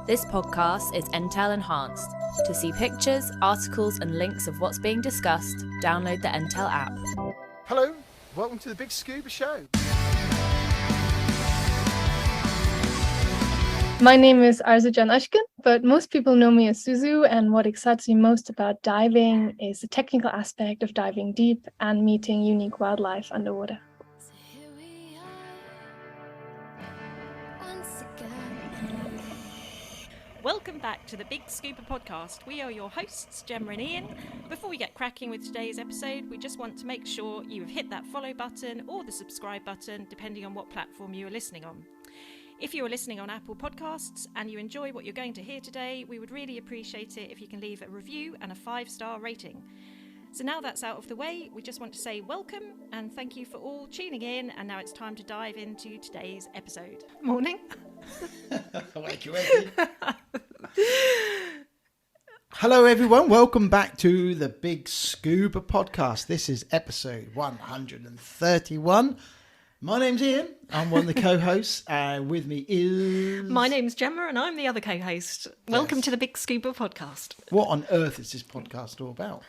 This podcast is Entel enhanced. To see pictures, articles and links of what's being discussed, download the Entel app. Hello, welcome to the BiG Scuba Show. My name is Arzucan Askin, but most people know me as Zuzu, and what excites me most about diving is the technical aspect of diving deep and meeting unique wildlife underwater. Welcome back to the BiG Scuba Podcast. We are your hosts, Gemma and Ian. Before we get cracking with today's episode, we just want to make sure you have hit that follow button or the subscribe button, depending on what platform you are listening on. If you are listening on Apple Podcasts and you enjoy what you're going to hear today, we would really appreciate it if you can leave a review and a 5-star rating. So now that's out of the way, we just want to say welcome and thank you for all tuning in. And now it's time to dive into today's episode. Morning. Wakey, wakey. Hello everyone, welcome back to the BiG Scuba Podcast. This is episode 131. My name's Ian, I'm one of the co-hosts, and with me is... My name's Gemma and I'm the other co-host. Welcome to the BiG Scuba Podcast. What on earth is this podcast all about?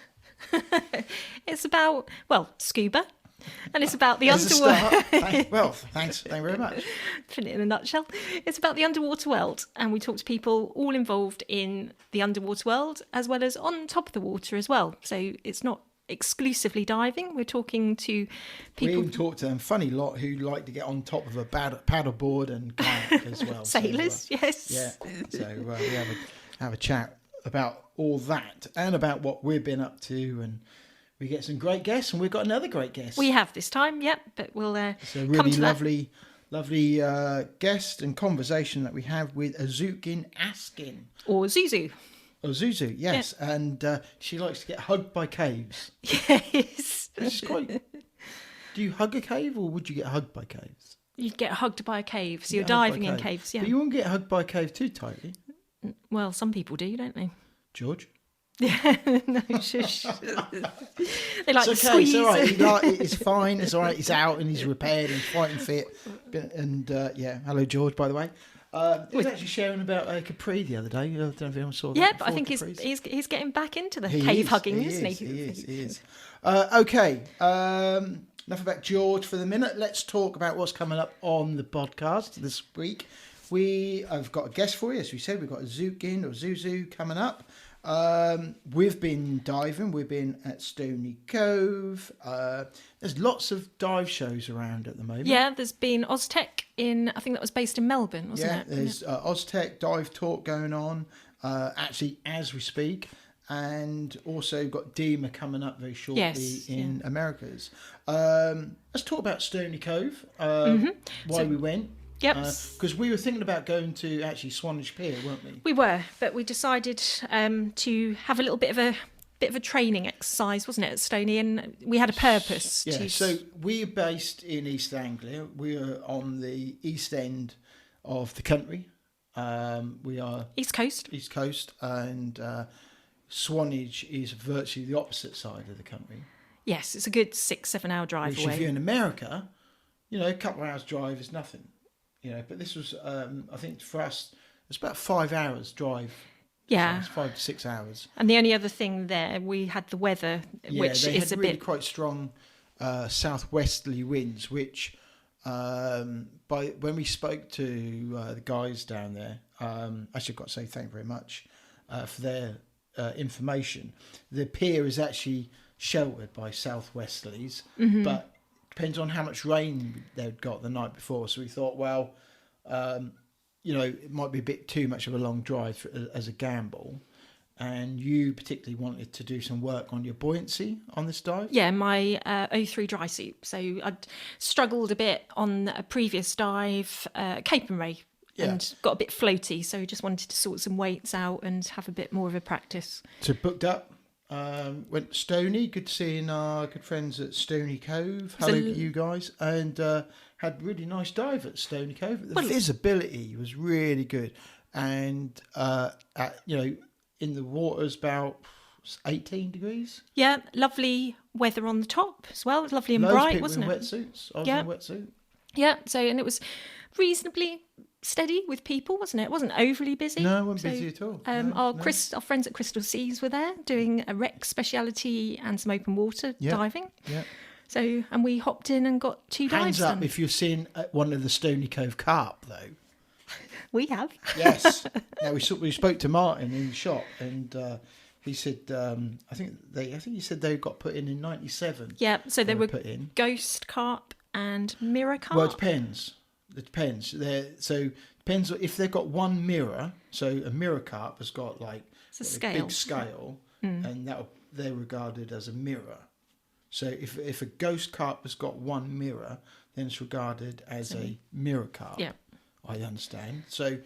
It's about, scuba, and it's about the underwater. Thank you very much. Put it in a nutshell. It's about the underwater world, and we talk to people all involved in the underwater world, as well as on top of the water as well. So it's not exclusively diving. We're talking to people. We even talk to them funny lot who like to get on top of a paddleboard and kayak as well. Sailors, yes. Yeah. So we have a chat about all that and about what we've been up to, and we get some great guests, and we've got another great guest. We have this time, but we'll it's a really lovely guest and conversation that we have with Arzucan Askin. Or Zuzu. Oh, Zuzu, yes. Yeah. And she likes to get hugged by caves. Yes. It's quite... Do you hug a cave or would you get hugged by caves? You'd get hugged by a cave, so you're diving in caves, yeah. But you wouldn't get hugged by a cave too tightly. Well, some people do, don't they? George? Yeah, no, shush. They like it's to okay, squeeze. It's all right. It's fine. It's all right. He's out and he's repaired and fighting fit. And hello, George, by the way. He was actually sharing about Capri the other day. I don't know if anyone saw that. Yeah, but I think he's getting back into the cave hugging, isn't he? He is. Okay, enough about George for the minute. Let's talk about what's coming up on the podcast this week. We have got a guest for you, as we said. We've got a Zukin or Zuzu coming up. We've been diving. We've been at Stony Cove. There's lots of dive shows around at the moment. Yeah, there's been Oztech I think that was based in Melbourne, wasn't it? Yeah, there's Oztech Dive Talk going on, actually as we speak. And also got DEMA coming up very shortly in Americas. Let's talk about Stony Cove, why we went. Yep. Because we were thinking about going to actually Swanage Pier, weren't we? We were, but we decided to have a little bit of a training exercise, wasn't it, at Stony? And we had a purpose. Yeah. So we're based in East Anglia. We are on the east end of the country. We are East Coast, and Swanage is virtually the opposite side of the country. Yes, it's a good 6-7 hour drive away. If you're in America, a couple of hours drive is nothing. But this was, I think for us, it's about 5 hours drive. Yeah. So it's 5 to 6 hours. And the only other thing there, we had the weather, which they is had a really bit quite strong southwesterly winds, which when we spoke to the guys down there, actually I've got to say thank you very much for their information. The pier is actually sheltered by southwesterlies, but depends on how much rain they'd got the night before. So we thought, it might be a bit too much of a long drive as a gamble. And you particularly wanted to do some work on your buoyancy on this dive? Yeah, my O3 dry suit. So I'd struggled a bit on a previous dive, Cape and Ray, and got a bit floaty. So just wanted to sort some weights out and have a bit more of a practice. So booked up. Went to Stony, good seeing our good friends at Stony Cove. Hello, you guys. And had a really nice dive at Stony Cove. The visibility was really good. And, in the water's about 18 degrees. Yeah, lovely weather on the top as well. It was lovely and bright, wasn't it? Wetsuits. I was in a wetsuit. Yeah, and it was reasonably steady with people, wasn't it? It wasn't overly busy. No, it wasn't busy at all. Our friends at Crystal Seas were there doing a rec speciality and some open water diving. Yeah. So, and we hopped in and got 2 dives Hands up done. if you've seen one of the Stony Cove carp, though. We have. Yes. Now we spoke to Martin in the shop, and he said, I think he said they got put in 97. Yeah. So they were put in ghost carp and mirror carp. Well, it depends. It depends. Depends if they've got one mirror. So a mirror carp has got like It's a big scale, and they're regarded as a mirror. So if a ghost carp has got one mirror, then it's regarded as a mirror carp. Yeah. I understand. So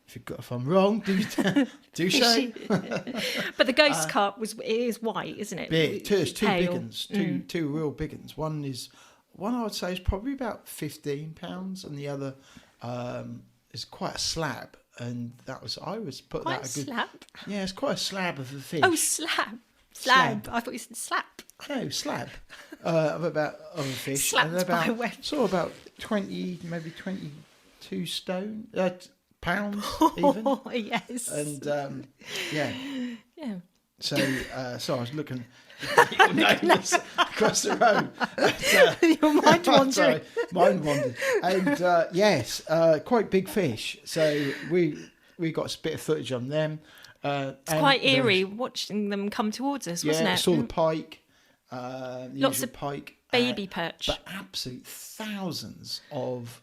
if I'm wrong, do say. But the ghost carp is white, isn't it? Big. There's two big Pale. ones, two real big ones. One I would say is probably about 15 pounds, and the other is quite a slab. And I was put Quite that a slab? Yeah, it's quite a slab of a fish. Oh, slab. Slab. I thought you said slap. No, slab of a fish. Slapped and they're by a about web. sort of about 20, maybe 22 stone pounds even. Oh, yes. And yeah. So I was looking your nameless across the road. But, Your mind wandering. sorry, mind wandered. And yes, quite big fish. So we got a bit of footage on them. It's quite eerie watching them come towards us, wasn't I it? saw the pike. Lots of pike. baby perch. But absolute thousands of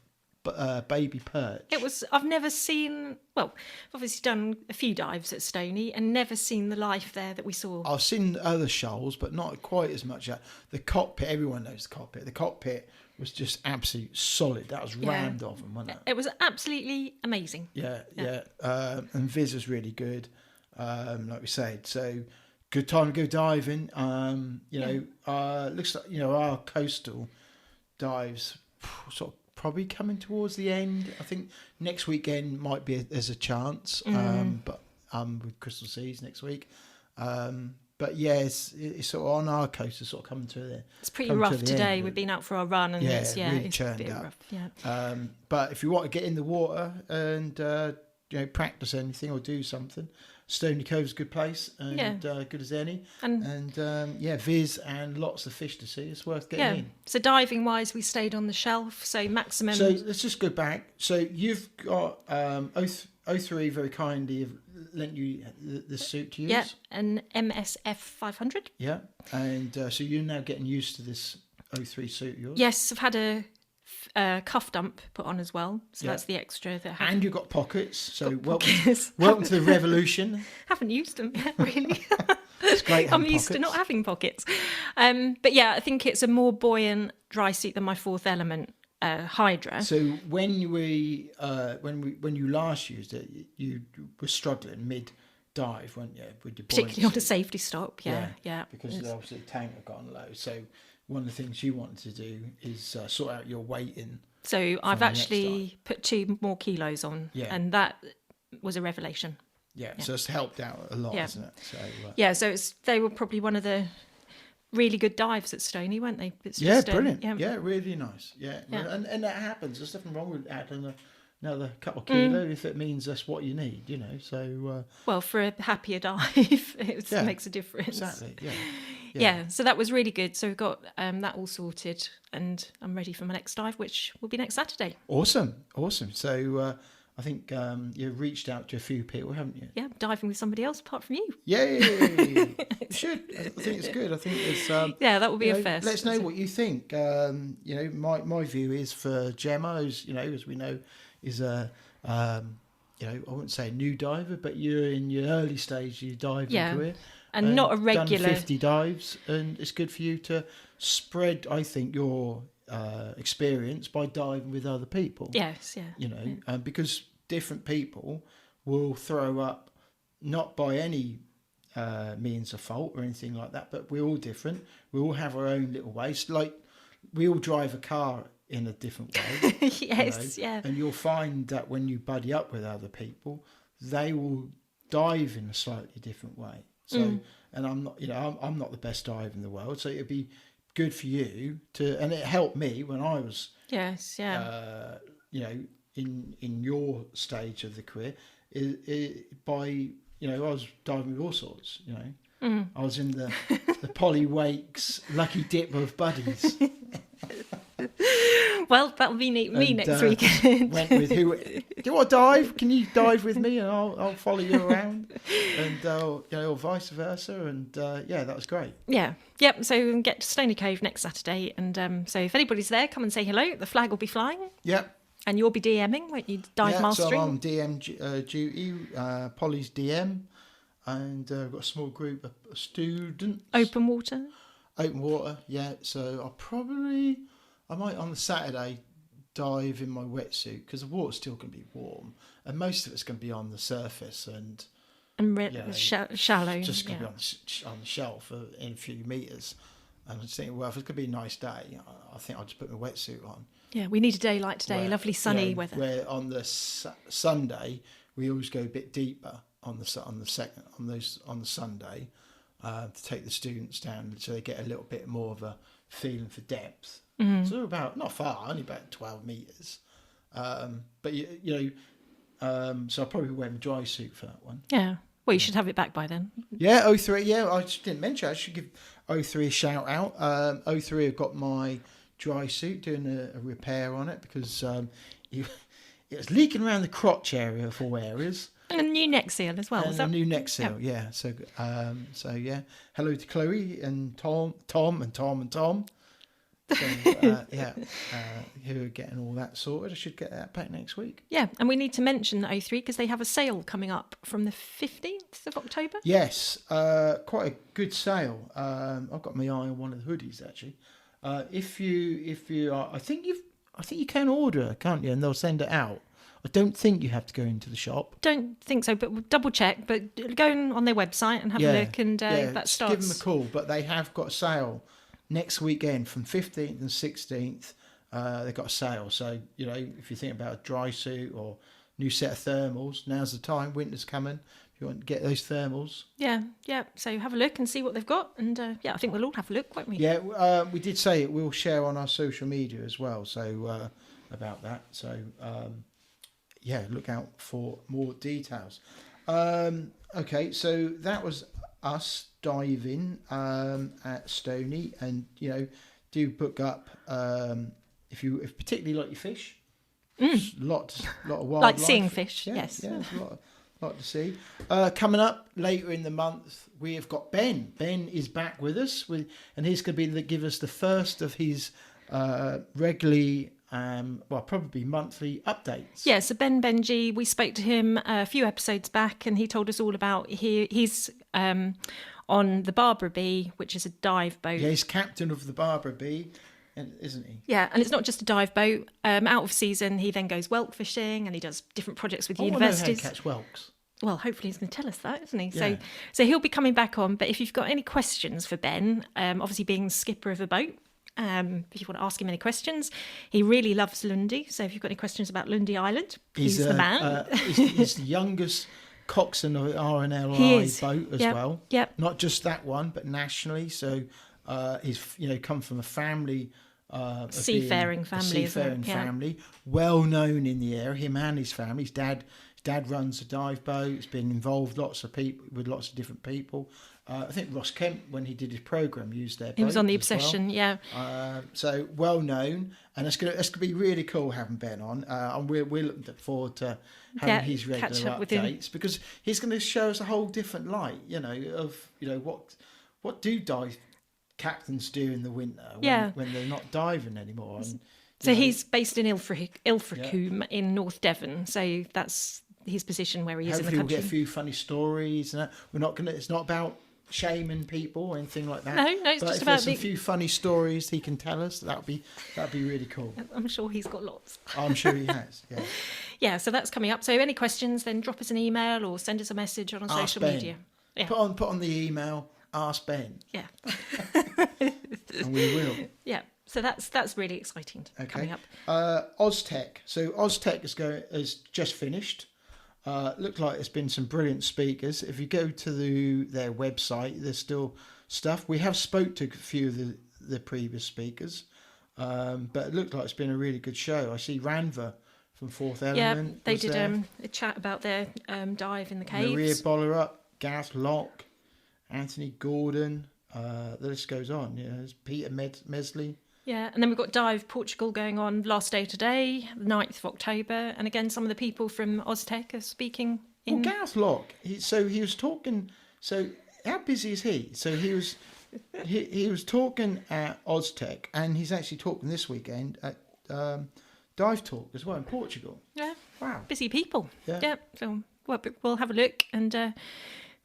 baby perch. I've never seen, well, I've obviously done a few dives at Stony and never seen the life there that we saw. I've seen other shoals, but not quite as much. The cockpit, everyone knows the cockpit. The cockpit was just absolute solid. That was rammed off them, wasn't it? It was absolutely amazing. Yeah. And Viz was really good, like we said. So good time to go diving. Looks like, our coastal dives sort of probably coming towards the end. I think next weekend might be there's a chance, but with Crystal Seas next week. But yeah, it's sort of on our coast. It's sort of coming to the. It's pretty rough today. End. We've been out for our run, and it's really it's churned a bit up. rough. Yeah. But if you want to get in the water and practice anything or do something, Stony Cove's a good place and good as any. And Viz and lots of fish to see. It's worth getting in. So diving wise, we stayed on the shelf. So maximum. So let's just go back. So you've got O3 very kindly have lent you the suit to use. Yeah, an MSF 500. Yeah, and so you're now getting used to this O3 suit of yours. Yes, I've had a cuff dump put on as well. So that's the extra that. And you've got pockets. So pockets. welcome to the revolution. Haven't used them yet, really. It's great. I'm used to not having pockets. But yeah, I think it's a more buoyant dry suit than my Fourth Element Hydra. So when you last used it, you were struggling mid dive, weren't you? With your particularly on a safety stop. Yeah. Because obviously the tank had gone low. So one of the things you wanted to do is sort out your weighting. So I've actually put 2 more kilos on, and that was a revelation. Yeah, so it's helped out a lot, hasn't it? So so they were probably one of the really good dives at Stony, weren't they? It's just, brilliant. Yeah, really nice. Yeah. And that happens. There's nothing wrong with adding another couple of kilo if it means that's what you need, So well, for a happier dive, it makes a difference. Exactly. Yeah. So that was really good. So we've got that all sorted, and I'm ready for my next dive, which will be next Saturday. Awesome. So I think you've reached out to a few people, haven't you? Yeah, diving with somebody else apart from you. Yay! You should. I think it's good. I think it's. That will be a first. Let us know what you think. My view is for Gemma, who's as we know, is a I wouldn't say a new diver, but you're in your early stage of your diving career, and not a regular. Done 50 dives, and it's good for you to spread, I think, your experience by diving with other people. Yes, yeah. Because different people will throw up, not by any means of fault or anything like that, but we're all different. We all have our own little ways. Like we all drive a car in a different way. Yes, yeah. And you'll find that when you buddy up with other people, they will dive in a slightly different way. So, and I'm not the best diver in the world, so it'd be good for you to, and it helped me when I was in your stage of the career is by, I was diving with all sorts, I was in the Polly Wakes lucky dip of buddies. Well, that'll be me next weekend. Went with who? Do you want to dive? Can you dive with me, and I'll follow you around, and or vice versa, and that was great. Yeah, yep. So we can get to Stony Cove next Saturday, and so if anybody's there, come and say hello. The flag will be flying. Yep. And you'll be DMing, won't you? Dive mastering. So I'm DM duty. Polly's DM, and we've got a small group of students. Open water. Yeah. So I might on the Saturday dive in my wetsuit because the water's still going to be warm, and most of it's going to be on the surface and shallow. Just going to be on the shelf in a few meters. And I was thinking, well, if it's going to be a nice day, I think I'll just put my wetsuit on. Yeah, we need a day like today, lovely sunny weather. Where on the Sunday we always go a bit deeper on the Sunday to take the students down so they get a little bit more of a feeling for depth. Mm-hmm. So about not far, only about 12 meters. But so I'll probably wear my dry suit for that one. Yeah. Well, you should have it back by then. Yeah, O3. Yeah, I just didn't mention. I should give O3 a shout out. O3 have got my dry suit, doing a repair on it because it was leaking around the crotch area of all areas. And a new neck seal as well. And a new neck seal, yeah. So hello to Chloe and Tom. So, who are getting all that sorted. I should get that back next week. Yeah, and we need to mention O3 because they have a sale coming up from the 15th of October. Yes, quite a good sale. I've got my eye on one of the hoodies actually. If you are, I think you can order, can't you? And they'll send it out. I don't think you have to go into the shop. Don't think so, but we'll double check. But go on their website and have a look, and that starts. Give them a call. But they have got a sale next weekend from 15th and 16th. They've got a sale. So, if you think about a dry suit or new set of thermals, now's the time. Winter's coming. If you want to get those thermals. Yeah. So have a look and see what they've got. And I think we'll all have a look, won't we? Yeah, we did say it. We'll share on our social media as well. So about that. So, look out for more details. Okay, so that was us diving at Stony, and do book up if particularly like your fish. Lot of wildlife. Like seeing fish. Yes. There's a lot to see. Coming up later in the month, we have got Ben. Ben is back with us, and he's going to give us the first of his regularly. Probably monthly updates. Yeah, so Ben Benji, we spoke to him a few episodes back, and he told us all about he's on the Barbara Bee, which is a dive boat. Yeah, he's captain of the Barbara Bee, isn't he? Yeah, and it's not just a dive boat. Out of season, he then goes whelk fishing, and he does different projects with universities. I know how to catch whelks. Well, hopefully he's going to tell us that, isn't he? Yeah. So he'll be coming back on. But if you've got any questions for Ben, obviously being the skipper of a boat. If you want to ask him any questions, he really loves Lundy. So if you've got any questions about Lundy Island, he's the man. He's the youngest coxswain of the RNLI boat as well. Yep. Not just that one, but nationally. So he's come from a family, seafaring family, well known in the area. Him and his family. His dad runs a dive boat. He's been involved lots of different people. I think Ross Kemp, when he did his programme, used their boat. He was on the Obsession, well. Yeah. So well known, and it's gonna be really cool having Ben on. And we're looking forward to having his regular updates because he's going to show us a whole different light, what do dive captains do in the winter when they're not diving anymore. And, so he's based in Ilfracombe in North Devon. So that's his position where he is in the country. Hopefully we'll get a few funny stories. And it's not about shaming people or anything like that. No, it's just about a few funny stories he can tell us. That'd be really cool. I'm sure he's got lots. I'm sure he has. Yeah. Yeah. So that's coming up. So any questions, then drop us an email or send us a message on social media. Yeah. Put on the email. Ask Ben. Yeah. And we will. Yeah. So that's really exciting coming up. Oztech. So Oztech is just finished. Looked like there's been some brilliant speakers. If you go to their website, there's still stuff. We have spoke to a few of the previous speakers, but it looked like it's been a really good show. I see Ranva from Fourth Yeah, Element. they was did there. a chat about their dive in the caves. Maria Bollerup, Gareth Locke, Anthony Gordon. The list goes on. Yeah, there's Peter Mesley. Yeah, and then we've got Dive Portugal going on last day today, the 9th of October. And again, some of the people from Oztech are speaking in... Well, Gareth Locke, he was talking... So how busy is he? So he was talking at Oztech, and he's actually talking this weekend at Dive Talk as well in Portugal. Yeah, wow, busy people. Yeah. So we'll have a look and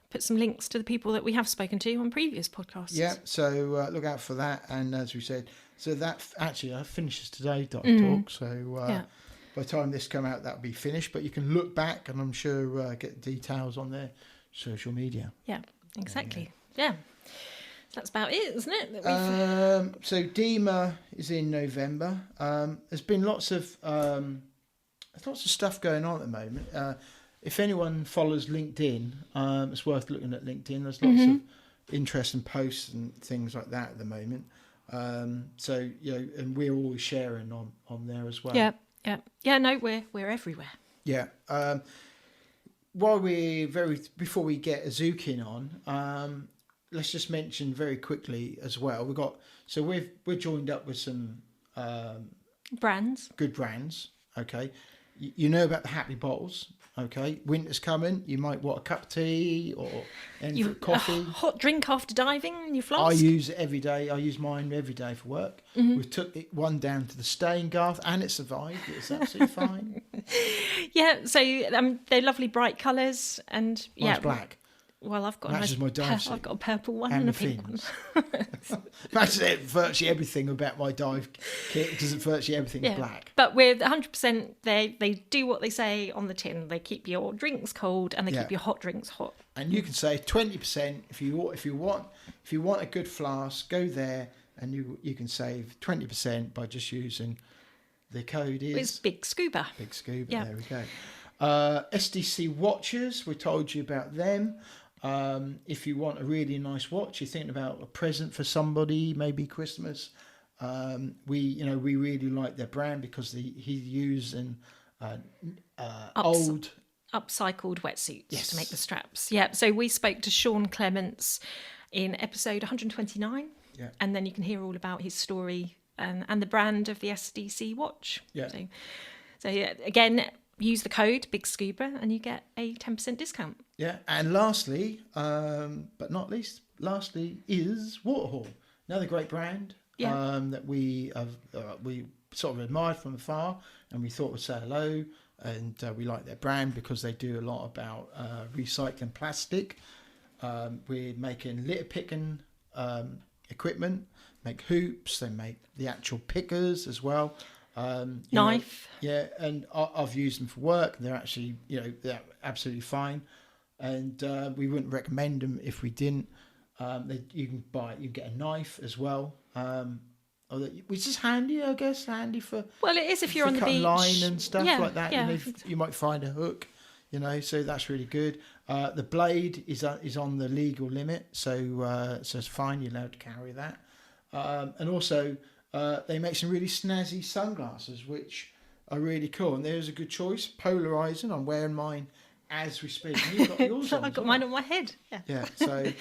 put some links to the people that we have spoken to on previous podcasts. Yeah, so look out for that. And as we said, so that actually finishes today, Dive Talk. So by the time this come out, that'll be finished. But you can look back, and I'm sure get details on their social media. Yeah, exactly. Yeah. So that's about it, isn't it? So DEMA is in November. There's been lots of stuff going on at the moment. If anyone follows LinkedIn, it's worth looking at LinkedIn. There's lots of interesting posts and things like that at the moment. So and we're always sharing on there as well. Yeah. No, we're everywhere. Yeah. Before we get Arzucan on, let's just mention very quickly as well. We're joined up with some Brands. good brands. Okay, you know about the Happy Bottles. Okay, winter's coming. You might want a cup of tea or coffee. A hot drink after diving in your flask. I use it every day. I use mine every day for work. We took one down to the staying garth, and it survived. It's absolutely fine. Yeah, so they're lovely bright colours, and Mine's black. Well, I've got Matches my dive suit. I've got a purple one And and a the pink fins. one. That's it. Virtually everything about my dive kit because virtually everything is black. But we're 100%. They do what they say on the tin. They keep your drinks cold and they keep your hot drinks hot. And you can save 20% if you want a good flask. Go there and you can save 20% by just using the code. It's BiG Scuba. BiG Scuba. Yeah. There we go. SDC watches. We told you about them. If you want a really nice watch, you're thinking about a present for somebody, maybe Christmas. We really like their brand because he's using old upcycled wetsuits to make the Yes. straps. Yeah. So we spoke to Sean Clements in episode 129, and then you can hear all about his story and the brand of the SDC watch. Yeah. So again, use the code BiG Scuba and you get a 10% discount. Yeah, and lastly, but not least, is Waterhall, another great brand that we sort of admired from afar, and we thought we'd say hello, and we like their brand because they do a lot about recycling plastic. We're making litter picking equipment, make hoops, they make the actual pickers as well. Knife. And I've used them for work. They're actually, they're absolutely fine. And we wouldn't recommend them if we didn't. You get a knife as well, which is handy, I guess. Handy for it is if you're on the cutting beach, line and stuff like that. Yeah. You might find a hook, so that's really good. The blade is on the legal limit, so it's fine. You're allowed to carry that, and also they make some really snazzy sunglasses, which are really cool. And there's a good choice. Polarizing. I'm wearing mine as we speak. And you've got yours on. I've got mine on my head. Yeah. So so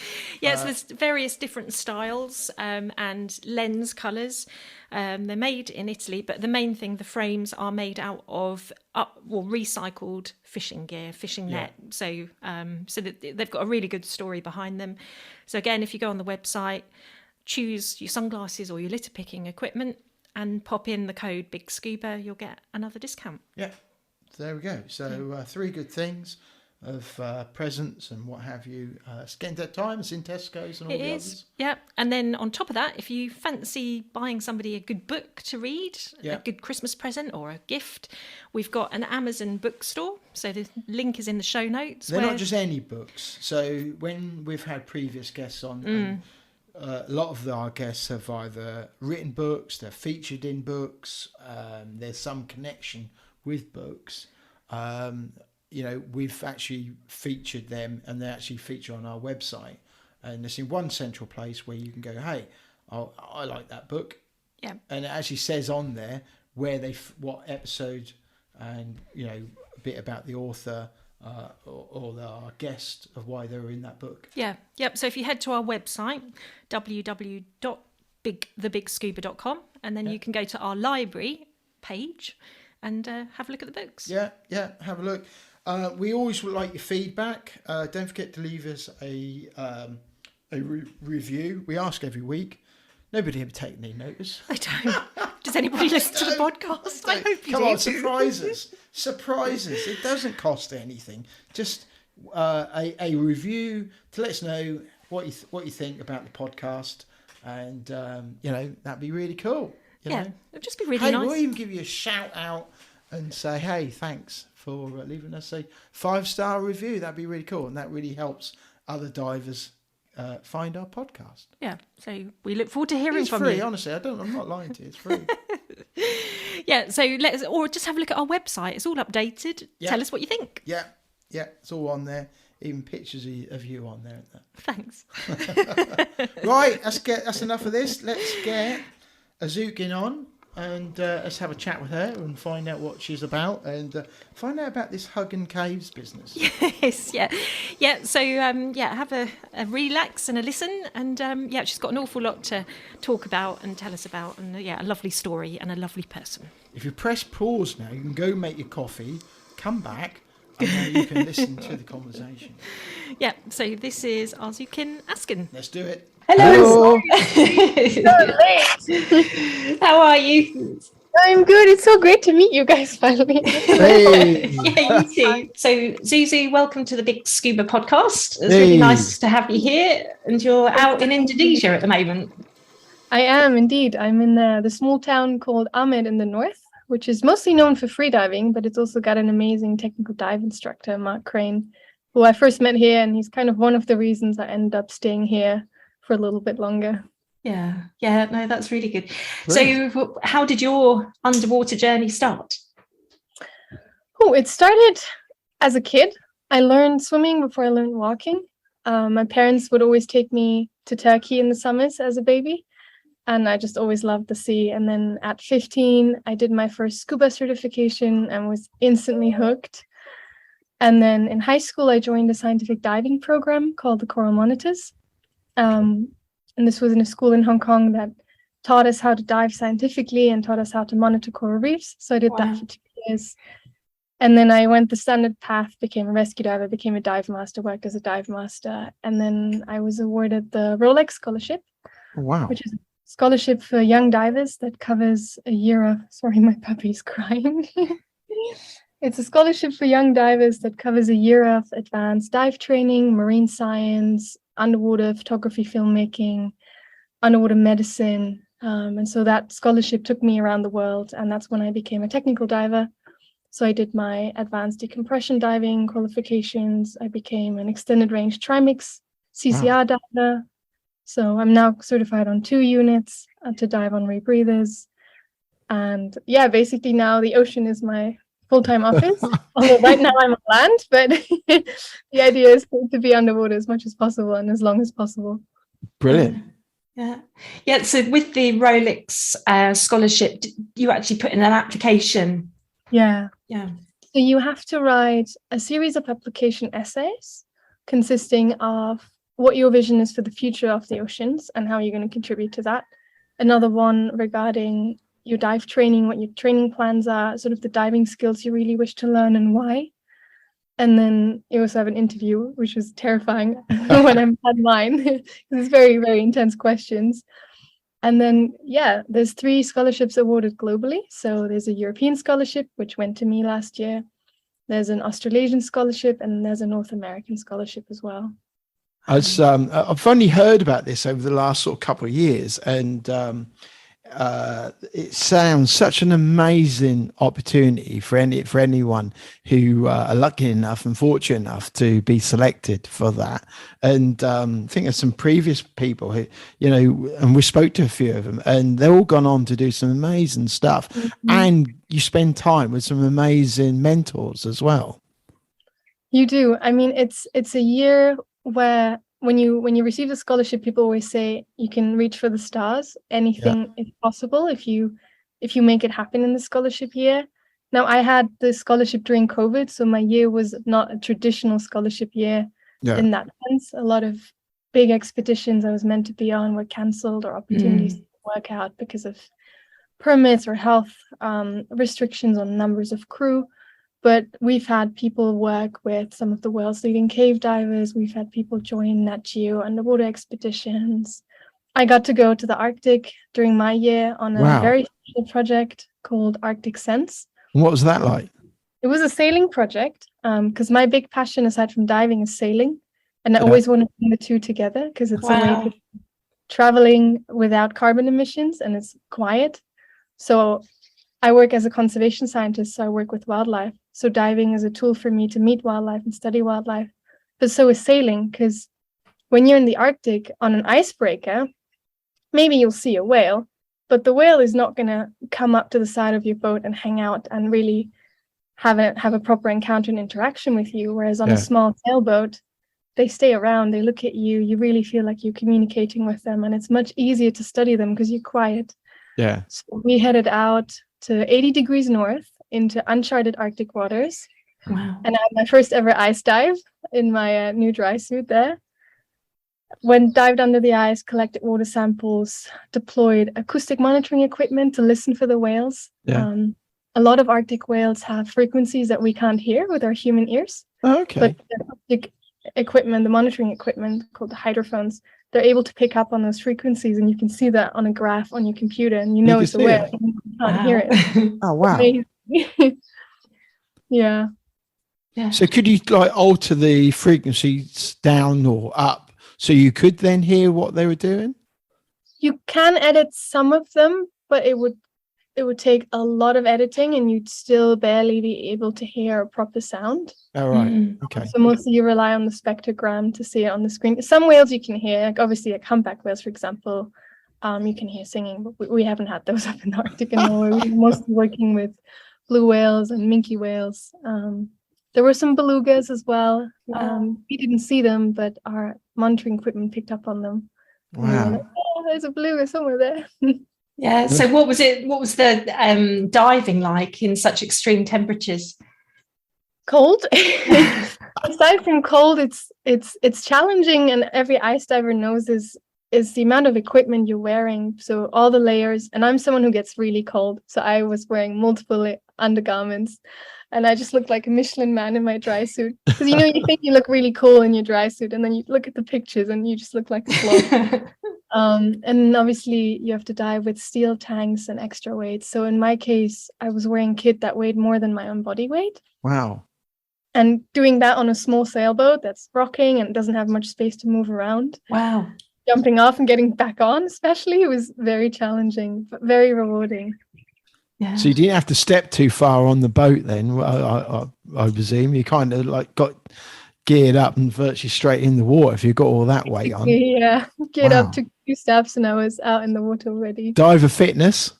there's various different styles and lens colours. They're made in Italy, but the main thing, the frames are made out of recycled fishing gear, fishing net. So that they've got a really good story behind them. So again, if you go on the website, choose your sunglasses or your litter picking equipment and pop in the code BiG Scuba, you'll get another discount. Yeah, there we go. So 3 good things of presents and what have you. It's getting that time. It's in Tesco's and all the others. Yeah. And then on top of that, if you fancy buying somebody a good book to read, a good Christmas present or a gift, we've got an Amazon bookstore. So the link is in the show notes. They're not just any books. So when we've had previous guests on, a lot of our guests have either written books, they're featured in books, there's some connection with books. We've actually featured them, and they actually feature on our website. And it's in one central place where you can go, hey, I like that book. Yeah. And it actually says on there where what episode and a bit about the author or our guest of why they were in that book. Yeah, yep. So if you head to our website, www.thebigscuba.com, and then you can go to our library page and have a look at the books. Yeah, have a look. We always would like your feedback. Don't forget to leave us a review. We ask every week. Nobody ever taken any notice. I don't. Does anybody listen to the podcast? I hope you do. Come on, surprise us. Surprise us. It doesn't cost anything. Just a review to let us know what you think about the podcast, and that'd be really cool. It'd just be really nice. We'll even give you a shout out and say, hey, thanks for leaving us a 5-star review. That'd be really cool, and that really helps other divers find our podcast. Yeah, so we look forward to hearing from you. It's you. free, honestly. I'm not lying to you. It's free. Yeah, so or just have a look at our website. It's all updated. Yeah. Tell us what you think. Yeah, it's all on there. Even pictures of you on there. Thanks. Right, that's enough of this. Let's get Arzucan on, and let's have a chat with her and find out what she's about, and find out about this Hug and Caves business. Yes, yeah. So have a relax and a listen, and she's got an awful lot to talk about and tell us about, and a lovely story and a lovely person. If you press pause now, you can go make your coffee, come back, and then you can listen to the conversation. Yeah. So this is Arzucan Askin. Let's do it. Hello. How are you? I'm good. It's so great to meet you guys finally. Hey. Yeah, you too. So, Zuzu, welcome to the BiG Scuba Podcast. It's really nice to have you here, and you're out in Indonesia at the moment. I am indeed. I'm in the small town called Amed in the north, which is mostly known for freediving, but it's also got an amazing technical dive instructor, Mark Crane, who I first met here, and he's kind of one of the reasons I ended up staying here for a little bit longer. Yeah, no, that's really good. Brilliant. So how did your underwater journey start? Oh, it started as a kid. I learned swimming before I learned walking. My parents would always take me to Turkey in the summers as a baby, and I just always loved the sea. And then at 15, I did my first scuba certification and was instantly hooked. And then in high school, I joined a scientific diving program called the Coral Monitors. And this was in a school in Hong Kong that taught us how to dive scientifically and taught us how to monitor coral reefs. So I did that for 2 years. And then I went the standard path, became a rescue diver, became a dive master, worked as a dive master. And then I was awarded the Rolex Scholarship, which is a scholarship for young divers that covers a year of... Sorry, my puppy's crying. It's a scholarship for young divers that covers a year of advanced dive training, marine science, underwater photography, filmmaking, underwater medicine. And so that scholarship took me around the world, and that's when I became a technical diver. So I did my advanced decompression diving qualifications. I became an extended range trimix CCR diver. So I'm now certified on 2 units to dive on rebreathers. And basically now the ocean is my full-time office. Although right now I'm on land, but the idea is to be underwater as much as possible and as long as possible. Brilliant. Yeah. So with the Rolex scholarship, you actually put in an application. Yeah. So you have to write a series of application essays consisting of what your vision is for the future of the oceans and how you're going to contribute to that. Another one regarding your dive training, what your training plans are, sort of the diving skills you really wish to learn and why. And then you also have an interview, which was terrifying when I had mine, because it's very, very intense questions. And then, there's 3 scholarships awarded globally. So there's a European scholarship, which went to me last year. There's an Australasian scholarship, and there's a North American scholarship as well. I've only heard about this over the last sort of couple of years, and it sounds such an amazing opportunity for anyone who are lucky enough and fortunate enough to be selected for that. And I think there's some previous people who, and we spoke to a few of them, and they're all gone on to do some amazing stuff. Mm-hmm. And you spend time with some amazing mentors as well. You do. I mean, it's a year where when you receive the scholarship, people always say you can reach for the stars. Anything is possible if you make it happen in the scholarship year. Now, I had the scholarship during COVID, so my year was not a traditional scholarship year in that sense. A lot of big expeditions I was meant to be on were cancelled, or opportunities to work out because of permits or health restrictions on numbers of crew. But we've had people work with some of the world's leading cave divers. We've had people join Nat Geo underwater expeditions. I got to go to the Arctic during my year on a very special project called Arctic Sense. And what was that like? It was a sailing project because my big passion aside from diving is sailing. And I always wanted to bring the two together because it's a way to traveling without carbon emissions and it's quiet. So I work as a conservation scientist, so I work with wildlife. So diving is a tool for me to meet wildlife and study wildlife. But so is sailing, because when you're in the Arctic on an icebreaker, maybe you'll see a whale, but the whale is not going to come up to the side of your boat and hang out and really have a proper encounter and interaction with you. Whereas on a small sailboat, they stay around, they look at you, you really feel like you're communicating with them, and it's much easier to study them because you're quiet. Yeah. So we headed out to 80 degrees north into uncharted Arctic waters. Wow. And I had my first ever ice dive in my new dry suit there. Dived under the ice, collected water samples, deployed acoustic monitoring equipment to listen for the whales. Yeah. A lot of Arctic whales have frequencies that we can't hear with our human ears. Oh, okay. But the acoustic equipment, the monitoring equipment called the hydrophones, they're able to pick up on those frequencies, and you can see that on a graph on your computer, and you know it's a whale. You can't hear it. Oh, wow. Yeah. So could you like alter the frequencies down or up so you could then hear what they were doing? You can edit some of them, but it would take a lot of editing and you'd still barely be able to hear a proper sound. Oh, right. Okay. So mostly you rely on the spectrogram to see it on the screen. Some whales you can hear, like obviously like humpback whales, for example, you can hear singing, but we haven't had those up in the Arctic in Norway. We're mostly working with blue whales and minke whales. There were some belugas as well. We didn't see them, but our monitoring equipment picked up on them. Wow. We were like, oh, there's a beluga somewhere there. Yeah. So what was the diving like in such extreme temperatures? Cold. Aside from cold, it's challenging, and every ice diver knows is the amount of equipment you're wearing. So all the layers, and I'm someone who gets really cold, so I was wearing multiple undergarments, and I just looked like a Michelin man in my dry suit. Because you think you look really cool in your dry suit, and then you look at the pictures and you just look like a slob. And obviously you have to dive with steel tanks and extra weights. So in my case, I was wearing kit that weighed more than my own body weight. Wow. And doing that on a small sailboat that's rocking and doesn't have much space to move around. Wow. Jumping off and getting back on, especially, it was very challenging, but very rewarding. Yeah. So you didn't have to step too far on the boat then, I presume. You kind of like got geared up and virtually straight in the water if you got all that weight on. Yeah, geared up, took 2 steps and I was out in the water already. Diver fitness.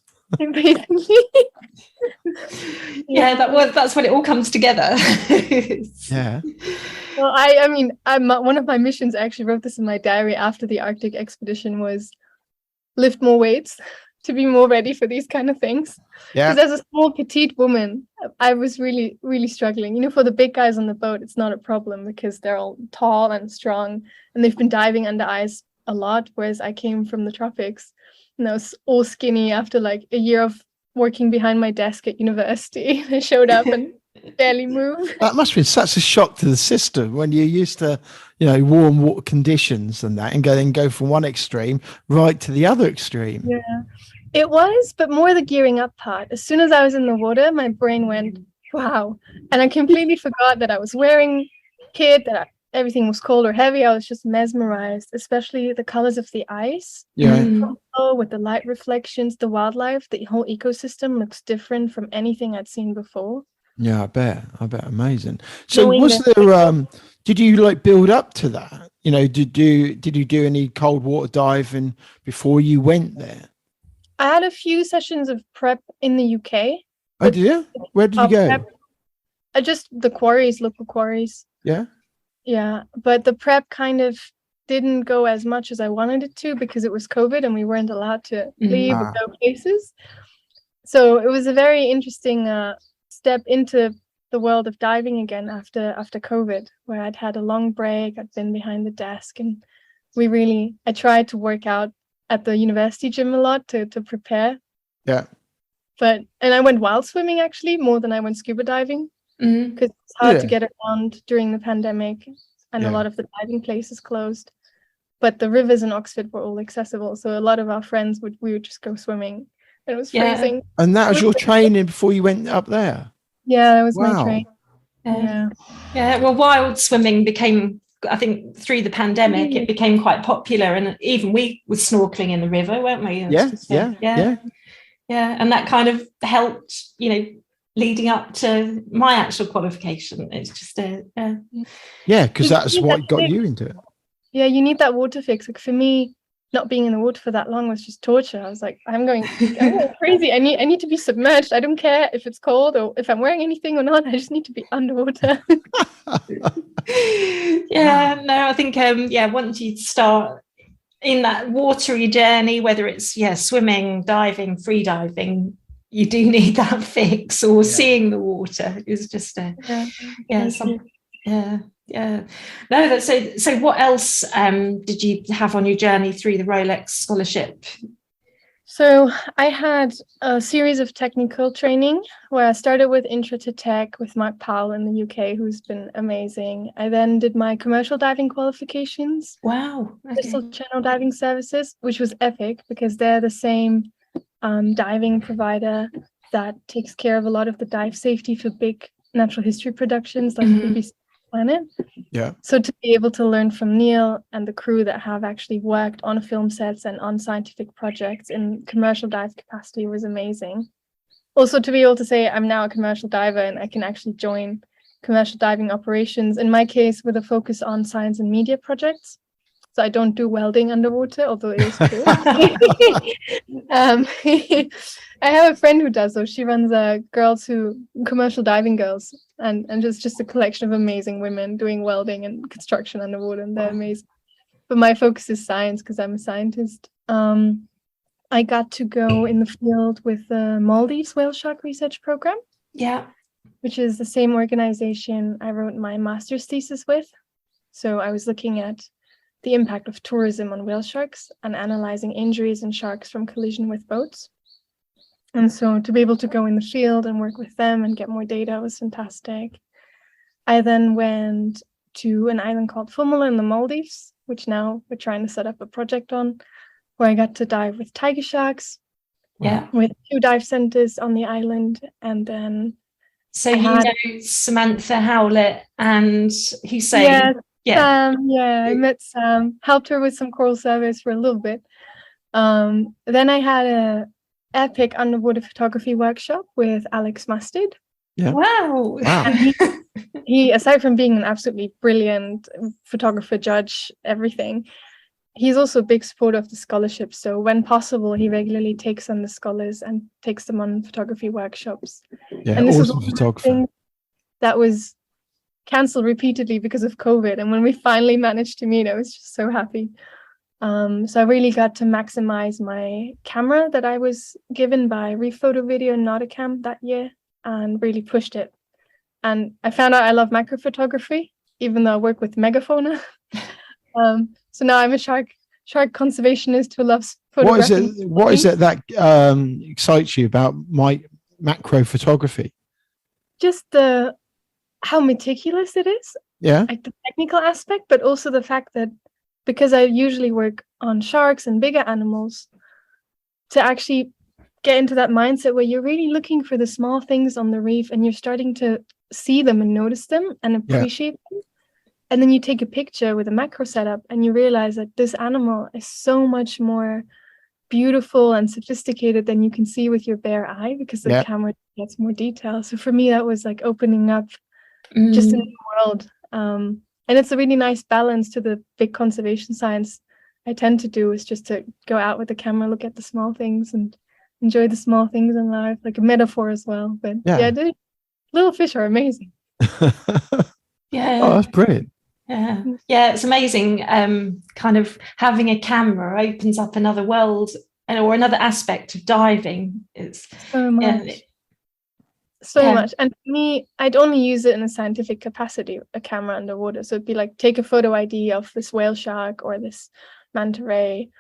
Yeah, that's when it all comes together. Yeah. Well, I mean, one of my missions, I actually wrote this in my diary after the Arctic expedition, was lift more weights to be more ready for these kind of things. Yeah. Because as a small petite woman, I was really, really struggling. For the big guys on the boat, it's not a problem because they're all tall and strong and they've been diving under ice a lot, whereas I came from the tropics and I was all skinny after like a year of working behind my desk at university. I showed up and barely moved. That must have been such a shock to the system when you're used to, warm water conditions and that, and go from one extreme right to the other extreme. Yeah, it was, but more the gearing up part. As soon as I was in the water, my brain went, wow. And I completely forgot that I was wearing kit, that everything was cold or heavy. I was just mesmerized, especially the colors of the ice. Yeah. With the light reflections, the wildlife, the whole ecosystem looks different from anything I'd seen before. Yeah, I bet. Amazing. So did you like build up to that? Did you do any cold water diving before you went there? I had a few sessions of prep in the UK. Oh, did you? Where did you go? Just the quarries, local quarries. Yeah. Yeah, but the prep kind of didn't go as much as I wanted it to because it was COVID and we weren't allowed to leave or go places. So it was a very interesting step into the world of diving again after COVID, where I'd had a long break. I'd been behind the desk, and I tried to work out at the university gym a lot to prepare. Yeah. And I went wild swimming actually more than I went scuba diving, because it's hard to get around during the pandemic, and a lot of the diving places closed. But the rivers in Oxford were all accessible, so a lot of our friends we would just go swimming. And it was freezing. And that was your training before you went up there? Yeah, that was my training. Yeah. Well, wild swimming became, I think, through the pandemic, it became quite popular, and even we were snorkeling in the river, weren't we? Yeah. And that kind of helped, leading up to my actual qualification. It's just because that's what got you into it. Yeah, you need that water fix. Like for me, not being in the water for that long was just torture. I was like, I'm going crazy. I need to be submerged. I don't care if it's cold or if I'm wearing anything or not. I just need to be underwater. I think once you start in that watery journey, whether it's swimming, diving, free diving, you do need that fix, or seeing the water is just No, that's so what else did you have on your journey through the Rolex Scholarship? So I had a series of technical training where I started with Intro to Tech with Mark Powell in the UK, who's been amazing. I then did my commercial diving qualifications. Wow. Okay. Crystal Channel Diving Services, which was epic because they're the same diving provider that takes care of a lot of the dive safety for big natural history productions like BBC Planet. Yeah. So to be able to learn from Neil and the crew that have actually worked on film sets and on scientific projects in commercial dive capacity was amazing. Also to be able to say I'm now a commercial diver and I can actually join commercial diving operations, in my case with a focus on science and media projects. So I don't do welding underwater, although it is cool. I have a friend who does, though. She runs commercial diving girls, and just a collection of amazing women doing welding and construction underwater, and they're amazing. But my focus is science because I'm a scientist. I got to go in the field with the Maldives Whale Shark Research Program. Yeah. Which is the same organization I wrote my master's thesis with. So I was looking at the impact of tourism on whale sharks and analyzing injuries in sharks from collision with boats. And so to be able to go in the field and work with them and get more data was fantastic. I then went to an island called Fumala in the Maldives, which now we're trying to set up a project on, where I got to dive with tiger sharks. Yeah. With 2 dive centers on the island. And then Samantha Howlett and Hussein. I met Sam, helped her with some coral surveys for a little bit. Then I had a epic underwater photography workshop with Alex Mustard. Yeah. Wow. And he, aside from being an absolutely brilliant photographer, judge, everything, he's also a big supporter of the scholarship. So when possible, he regularly takes on the scholars and takes them on photography workshops. Yeah, and this awesome was photographer. That was cancelled repeatedly because of COVID, and when we finally managed to meet, I was just so happy. So I really got to maximize my camera that I was given by Reef Photo Video and Nauticam that year, and really pushed it. And I found out I love macro photography, even though I work with megafauna. So now I'm a shark conservationist who loves photographing. What is it that excites you about my macro photography? Just how meticulous it is. Yeah. Like the technical aspect, but also the fact that because I usually work on sharks and bigger animals, to actually get into that mindset where you're really looking for the small things on the reef and you're starting to see them and notice them and appreciate them. And then you take a picture with a macro setup and you realize that this animal is so much more beautiful and sophisticated than you can see with your bare eye because the camera gets more detail. So for me, that was like opening up just a new world. And it's a really nice balance to the big conservation science I tend to do, is just to go out with the camera, look at the small things and enjoy the small things in life, like a metaphor as well. But little fish are amazing. Yeah. Oh, that's brilliant. Yeah, it's amazing. Kind of having a camera opens up another world or another aspect of diving. It's so much. so much. And for me, I'd only use it in a scientific capacity, a camera underwater. So it'd be like, take a photo ID of this whale shark or this manta ray,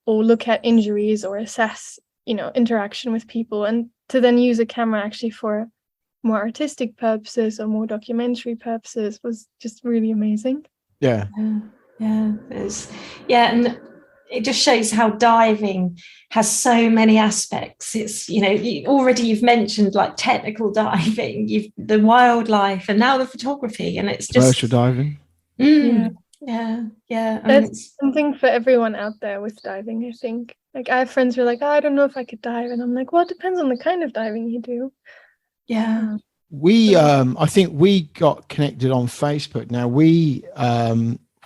or look at injuries or assess, interaction with people, and to then use a camera actually for more artistic purposes or more documentary purposes was just really amazing. Yeah. And it just shows how diving has so many aspects. It's, you've mentioned like technical diving, the wildlife, and now the photography, and it's just commercial diving. There's something for everyone out there with diving, I think. Like, I have friends who are like, I don't know if I could dive, and I'm like, well, it depends on the kind of diving you do. We I think we got connected on Facebook. Now we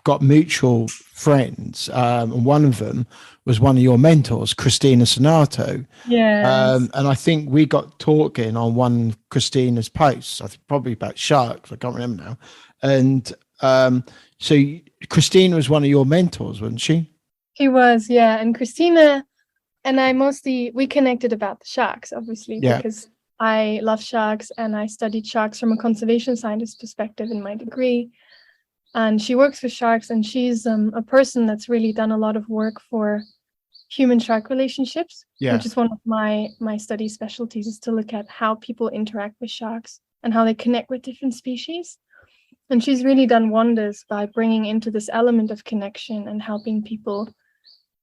got mutual friends, and one of them was one of your mentors, Christina Sonato. And I think we got talking on one of Christina's posts, I think probably about sharks, I can't remember now. And so Christina was one of your mentors, wasn't she? She was, yeah. And Christina and I we connected about the sharks, obviously, because I love sharks and I studied sharks from a conservation scientist perspective in my degree. And she works with sharks, and she's a person that's really done a lot of work for human-shark relationships, which is one of my study specialties, is to look at how people interact with sharks and how they connect with different species. And she's really done wonders by bringing into this element of connection and helping people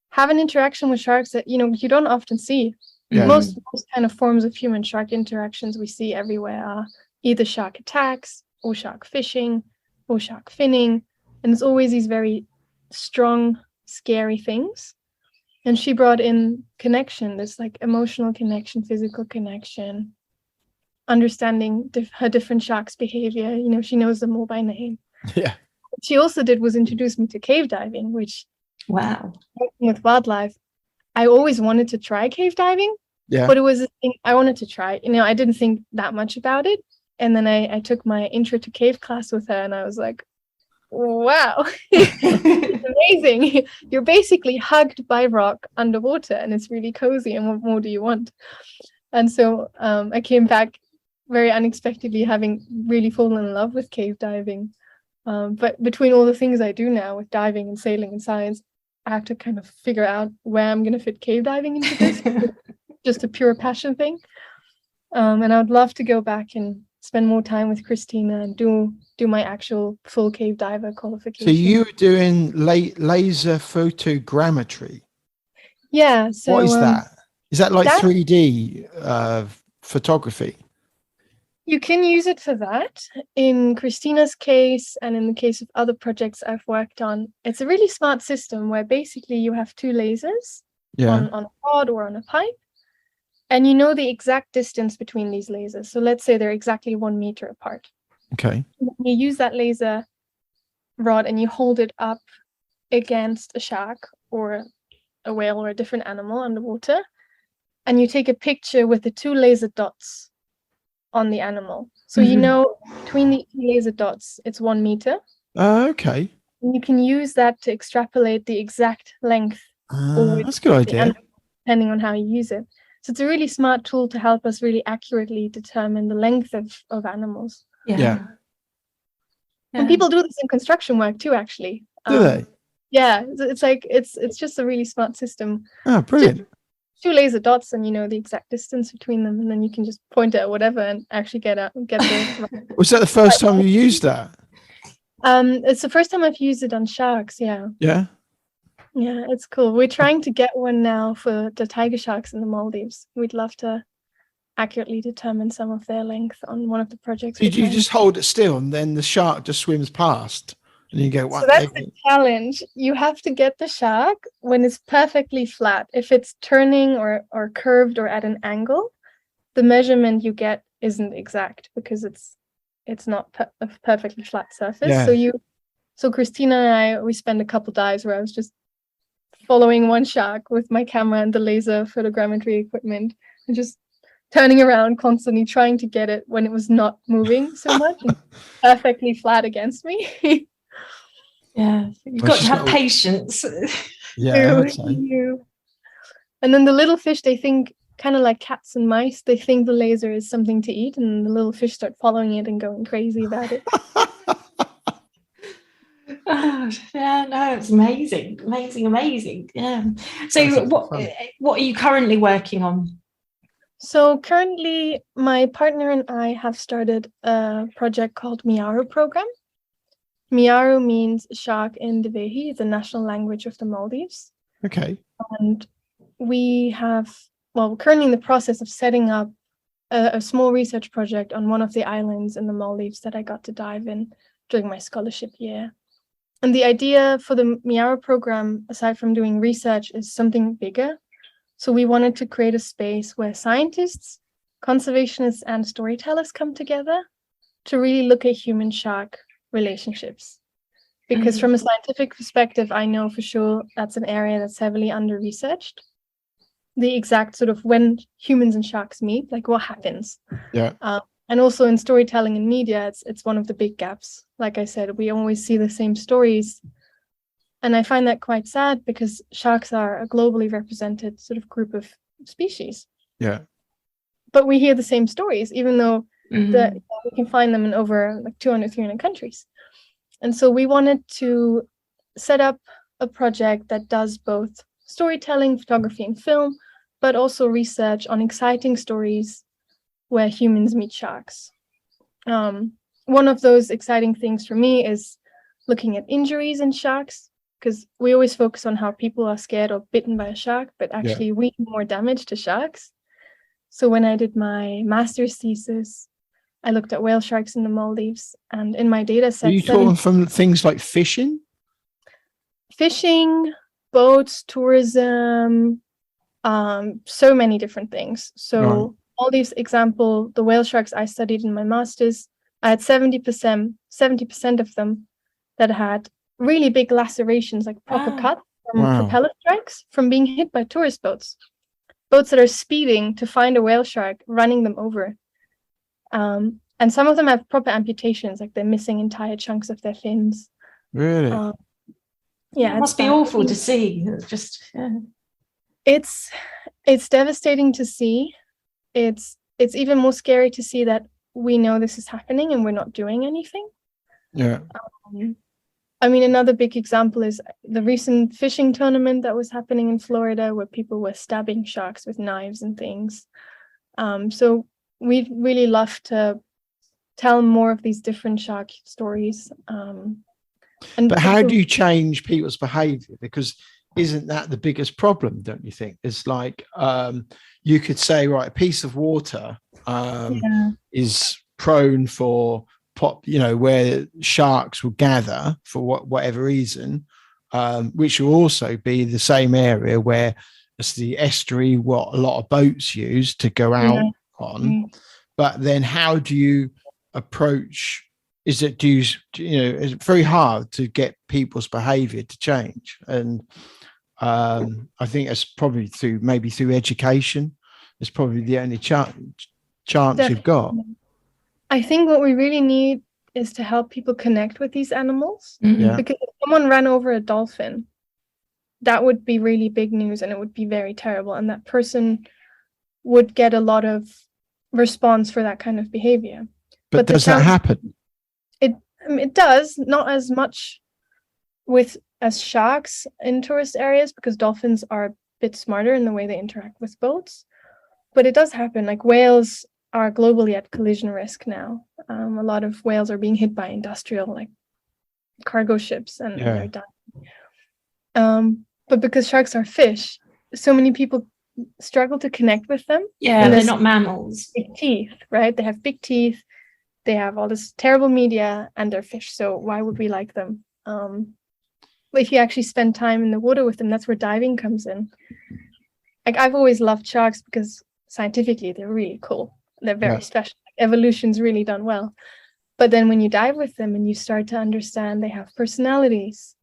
have an interaction with sharks that, you don't often see. Most kind of forms of human-shark interactions we see everywhere are either shark attacks or shark fishing or shark finning, and it's always these very strong, scary things. And she brought in connection, this like emotional connection, physical connection, understanding her different sharks' behavior. She knows them all by name. Yeah. What she also did was introduce me to cave diving, which, wow, working with wildlife, I always wanted to try cave diving. But it was a thing I wanted to try. I didn't think that much about it. And then I took my intro to cave class with her, and I was like, wow, it's amazing. You're basically hugged by rock underwater, and it's really cozy. And what more do you want? And so I came back very unexpectedly, having really fallen in love with cave diving. But between all the things I do now with diving and sailing and science, I have to kind of figure out where I'm going to fit cave diving into this. Just a pure passion thing. And I would love to go back and spend more time with Christina and do my actual full cave diver qualification. So you were doing laser photogrammetry. Yeah. So what is that? Is that like 3D photography? You can use it for that. In Christina's case, and in the case of other projects I've worked on, it's a really smart system where basically you have two lasers on a pod or on a pipe. And you know the exact distance between these lasers. So let's say they're exactly 1 meter apart. Okay. You use that laser rod and you hold it up against a shark or a whale or a different animal underwater. And you take a picture with the two laser dots on the animal. So between the laser dots, it's 1 meter. Okay. And you can use that to extrapolate the exact length. That's a good idea. Depending on how you use it. So it's a really smart tool to help us really accurately determine the length of animals. Yeah. And people do this in construction work too, actually. Do they? Yeah. It's like it's just a really smart system. Oh, brilliant. Two laser dots, and the exact distance between them, and then you can just point it at whatever and actually get the. Was that the first time you used that? It's the first time I've used it on sharks. Yeah. Yeah. Yeah, it's cool. We're trying to get one now for the tiger sharks in the Maldives. We'd love to accurately determine some of their length on one of the projects. Did you just hold it still and then the shark just swims past and you go, wow. So that's the challenge. You have to get the shark when it's perfectly flat. If it's turning or curved or at an angle, the measurement you get isn't exact because it's not a perfectly flat surface. Yeah. So Christina and I, we spent a couple dives where I was just following one shark with my camera and the laser photogrammetry equipment and just turning around constantly trying to get it when it was not moving so much and perfectly flat against me. Yeah, you've got to have patience. Yeah. And then the little fish, they think kind of like cats and mice. They think the laser is something to eat, and the little fish start following it and going crazy about it. Oh, yeah, no, it's amazing. Yeah. So what are you currently working on? So currently my partner and I have started a project called Miaro program. Miaro means shark in Divehi, the national language of the Maldives. Okay. And we're currently in the process of setting up a small research project on one of the islands in the Maldives that I got to dive in during my scholarship year. And the idea for the Miaro program, aside from doing research, is something bigger. So we wanted to create a space where scientists, conservationists, and storytellers come together to really look at human-shark relationships. Because from a scientific perspective, I know for sure that's an area that's heavily under-researched. The exact sort of when humans and sharks meet, like what happens. Yeah. And also in storytelling and media, it's one of the big gaps. Like I said, we always see the same stories. And I find that quite sad because sharks are a globally represented sort of group of species. Yeah. But we hear the same stories, even though we can find them in over like 200, 300 countries. And so we wanted to set up a project that does both storytelling, photography, and film, but also research on exciting stories where humans meet sharks. One of those exciting things for me is looking at injuries in sharks, because we always focus on how people are scared or bitten by a shark, but actually we do more damage to sharks. So when I did my master's thesis, I looked at whale sharks in the Maldives, and in my data set... Are you talking from things like fishing? Fishing, boats, tourism, so many different things. So Maldives example, the whale sharks I studied in my master's, I had 70% of them that had really big lacerations, like proper cuts from propeller strikes from being hit by tourist boats that are speeding to find a whale shark, running them over. And some of them have proper amputations, like they're missing entire chunks of their fins. Really? Yeah, it must be awful to see. It's devastating to see. It's even more scary to see that we know this is happening and we're not doing anything. Yeah. I mean, another big example is the recent fishing tournament that was happening in Florida, where people were stabbing sharks with knives and things. So we'd really love to tell more of these different shark stories. But how do you change people's behavior? Because isn't that the biggest problem, don't you think? It's like you could say, right, a piece of water is prone for where sharks will gather for whatever reason, which will also be the same area where it's the estuary, what a lot of boats use to go out on. But then how do you approach? Is it it's very hard to get people's behavior to change, and I think it's probably through education. It's probably the only chance you've got. I think what we really need is to help people connect with these animals. Because if someone ran over a dolphin, that would be really big news and it would be very terrible, and that person would get a lot of response for that kind of behavior. But does that happen? It does, not as much as sharks in tourist areas, because dolphins are a bit smarter in the way they interact with boats. But it does happen. Like whales are globally at collision risk now. A lot of whales are being hit by industrial, like cargo ships, and they're dying. But because sharks are fish, so many people struggle to connect with them. Yeah, they're not mammals. Big teeth, right? They have big teeth. They have all this terrible media, and they're fish. So why would we like them? But if you actually spend time in the water with them, that's where diving comes in. Like I've always loved sharks because scientifically they're really cool. They're very special. Evolution's really done well. But then when you dive with them and you start to understand they have personalities,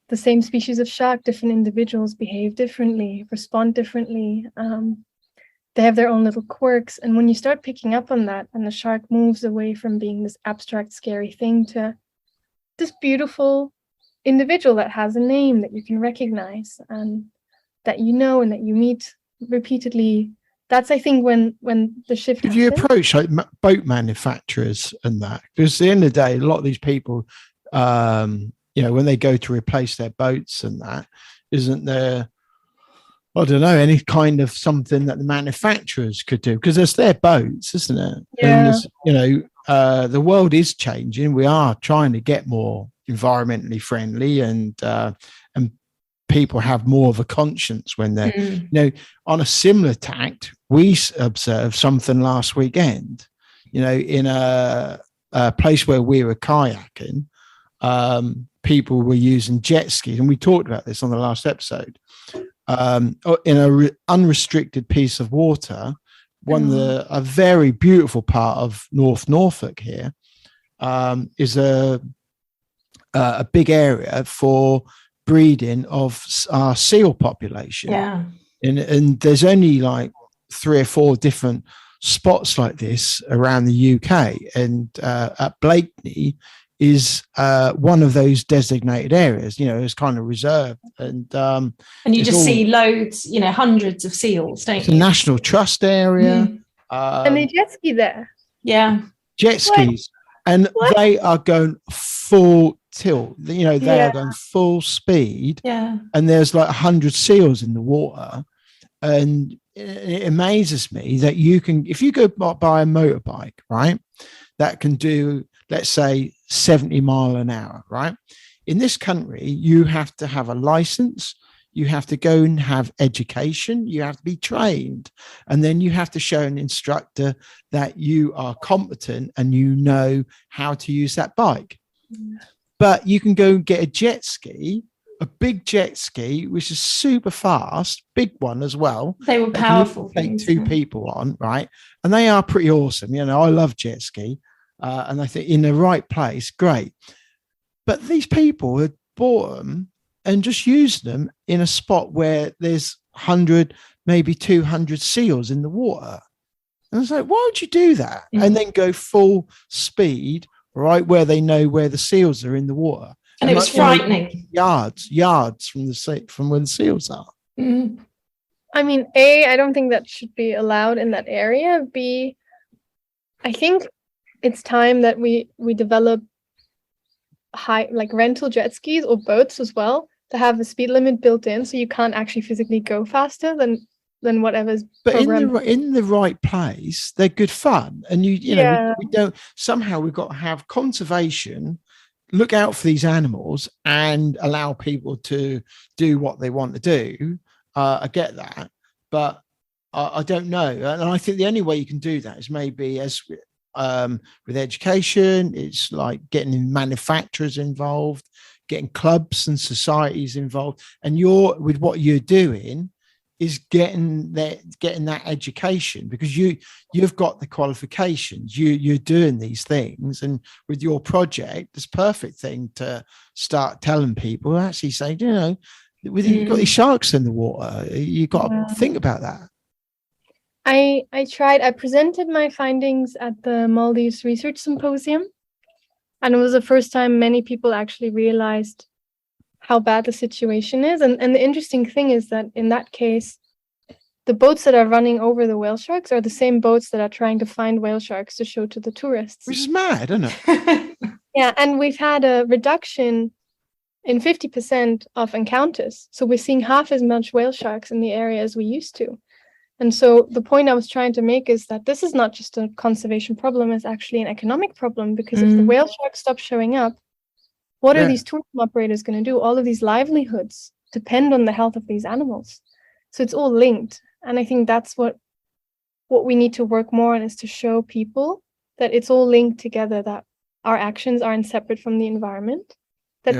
the same species of shark, different individuals behave differently, respond differently. They have their own little quirks. And when you start picking up on that, and the shark moves away from being this abstract, scary thing to this beautiful individual that has a name that you can recognize and that you know and that you meet repeatedly, that's, I think, when the shift Could you happened. approach like boat manufacturers and that? Because at the end of the day, a lot of these people, when they go to replace their boats and that, isn't there, I don't know, any kind of something that the manufacturers could do? Because it's their boats, isn't it? Yeah. And the world is changing. We are trying to get more environmentally friendly, and people have more of a conscience when they're, on a similar tact. We observed something last weekend, in a place where we were kayaking. People were using jet skis, and we talked about this on the last episode. In a unrestricted piece of water, a very beautiful part of North Norfolk here, is a big area for breeding of our seal population. Yeah, and there's only like 3 or 4 different spots like this around the UK, and at Blakeney is one of those designated areas. It's kind of reserved, and you just see loads, hundreds of seals, don't you? It's a National Trust area. And they jet ski there. Yeah, jet skis. And they are going full tilt. They are going full speed. Yeah. And there's like 100 seals in the water. And it amazes me that you can, if you go buy a motorbike, right, that can do, let's say, 70 miles an hour, right? In this country, you have to have a license. You have to go and have education. You have to be trained. And then you have to show an instructor that you are competent and you know how to use that bike. But you can go and get a jet ski, a big jet ski, which is super fast, big one as well. They were powerful. Take 2 people on, right? And they are pretty awesome. I love jet ski. And I think in the right place, great. But these people had bought them and just used them in a spot where there's 100, maybe 200 seals in the water. And I was like, why would you do that? And then go full speed, right, where they know where the seals are in the water. And it was frightening. Yards from where the seals are. I mean, A, I don't think that should be allowed in that area. B, I think it's time that we develop rental jet skis or boats as well, to have a speed limit built in, so you can't actually physically go faster than whatever's programmed. But in the right place, they're good fun. And we don't, somehow we've got to have conservation, look out for these animals and allow people to do what they want to do. I get that, but I don't know. And I think the only way you can do that is maybe with education. It's like getting manufacturers involved, getting clubs and societies involved, and with what you're doing is getting that education, because you've got the qualifications, you're doing these things, and with your project, it's a perfect thing to start telling people, actually say, you've got these sharks in the water, you've got to think about that. I presented my findings at the Maldives Research Symposium, and it was the first time many people actually realized how bad the situation is. And the interesting thing is that in that case, the boats that are running over the whale sharks are the same boats that are trying to find whale sharks to show to the tourists. Which is mad, isn't it? Yeah, and we've had a reduction in 50% of encounters. So we're seeing half as much whale sharks in the area as we used to. And so the point I was trying to make is that this is not just a conservation problem, it's actually an economic problem, because if the whale sharks stop showing up, what are these tourism operators going to do? All of these livelihoods depend on the health of these animals. So it's all linked. And I think that's what we need to work more on, is to show people that it's all linked together, that our actions aren't separate from the environment, that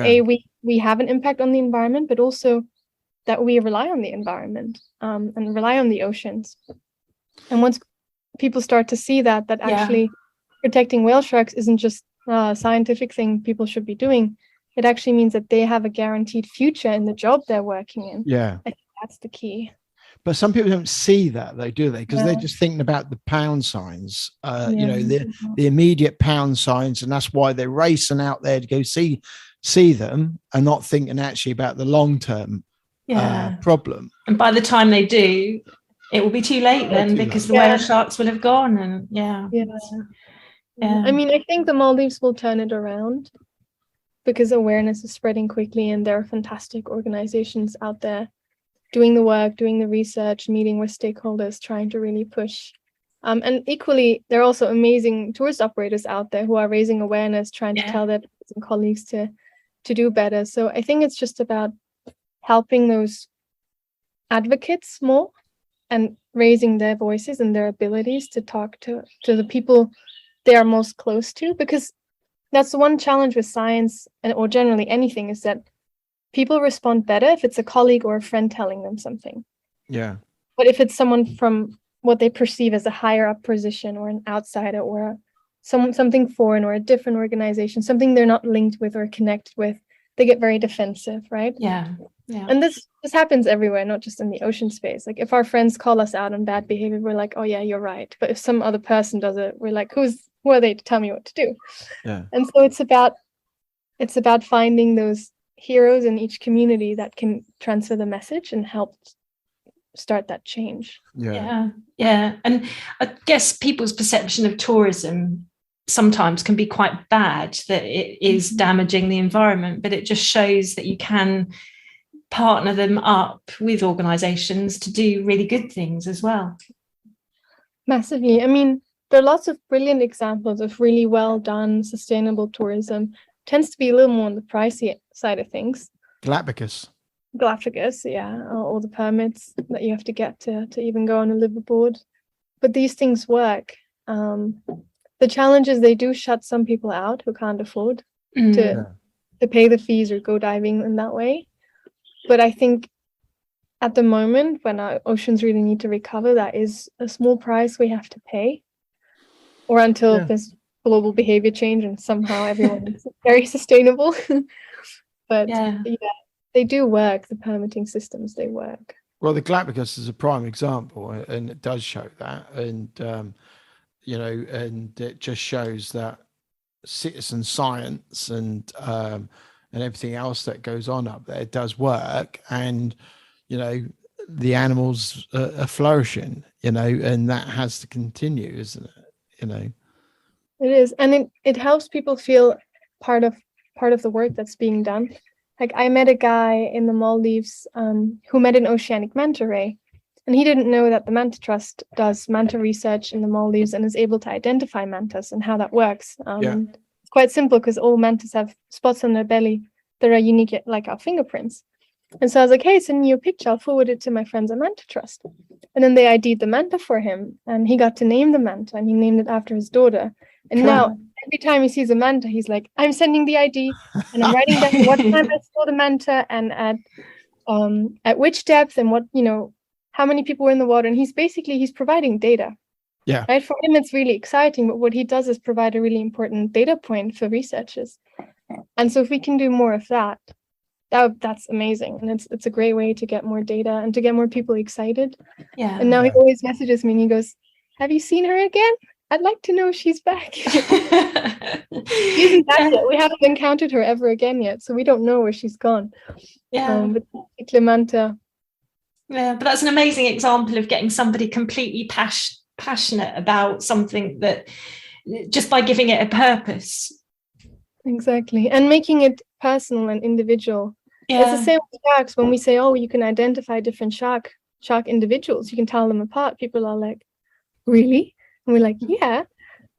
we have an impact on the environment, but also that we rely on the environment and rely on the oceans. And once people start to see that actually protecting whale sharks isn't just a scientific thing people should be doing, it actually means that they have a guaranteed future in the job they're working in. Yeah. I think that's the key. But some people don't see that, though, do they? Because they're just thinking about the pound signs, the immediate pound signs, and that's why they're racing out there to go see them, and not thinking actually about the long-term problem. And by the time they do, it will be too late then, because the whale sharks will have gone. And yeah. I mean, I think the Maldives will turn it around because awareness is spreading quickly, and there are fantastic organizations out there doing the work, doing the research, meeting with stakeholders, trying to really push. And equally, there are also amazing tourist operators out there who are raising awareness, trying to tell their colleagues to do better. So I think it's just about helping those advocates more and raising their voices and their abilities to talk to the people they are most close to, because that's the one challenge with science or generally anything, is that people respond better if it's a colleague or a friend telling them something. Yeah. But if it's someone from what they perceive as a higher up position or an outsider or something foreign or a different organization, something they're not linked with or connected with, they get very defensive, right? Yeah. And this happens everywhere, not just in the ocean space. Like if our friends call us out on bad behavior, we're like, oh yeah, you're right. But if some other person does it, we're like, who are they to tell me what to do? Yeah. And so it's about finding those heroes in each community that can transfer the message and help start that change. And I guess people's perception of tourism sometimes can be quite bad, that it is damaging the environment, but it just shows that you can partner them up with organizations to do really good things as well. Massively. I mean, there are lots of brilliant examples of really well done sustainable tourism. Tends to be a little more on the pricey side of things. Galapagos, yeah, all the permits that you have to get to even go on a liveaboard. But these things work. The challenge is they do shut some people out who can't afford to pay the fees or go diving in that way. But I think at the moment, when our oceans really need to recover, that is a small price we have to pay, or until there's global behavior change and somehow everyone is very sustainable. But they do work. The permitting systems, they work. Well, the Galapagos is a prime example, and it does show that. And, and it just shows that citizen science and everything else that goes on up there does work. And, the animals are flourishing, and that has to continue, isn't it? It is. And it helps people feel part of the work that's being done. Like I met a guy in the Maldives who met an oceanic manta ray, and he didn't know that the Manta Trust does manta research in the Maldives and is able to identify mantas and how that works. It's quite simple because all mantas have spots on their belly that are unique, like our fingerprints. And so I was like, hey, send me your picture. I'll forward it to my friends at Manta Trust. And then they ID'd the manta for him, and he got to name the manta, and he named it after his daughter. And now every time he sees a manta, he's like, I'm sending the ID, and I'm writing down what time I saw the manta and at which depth and what, how many people were in the water. And he's providing data. Yeah. Right. For him, it's really exciting. But what he does is provide a really important data point for researchers. And so if we can do more of that, that's amazing. And it's a great way to get more data and to get more people excited. Yeah. And now he always messages me and he goes, have you seen her again? I'd like to know if she's back. She isn't back yet. We haven't encountered her ever again yet, so we don't know where she's gone. But Clementa. Yeah, but that's an amazing example of getting somebody completely passionate about something, that just by giving it a purpose. Exactly, and making it personal and individual. It's the same with sharks. When we say, oh, you can identify different shark individuals, you can tell them apart. People are like, really? And we're like, yeah.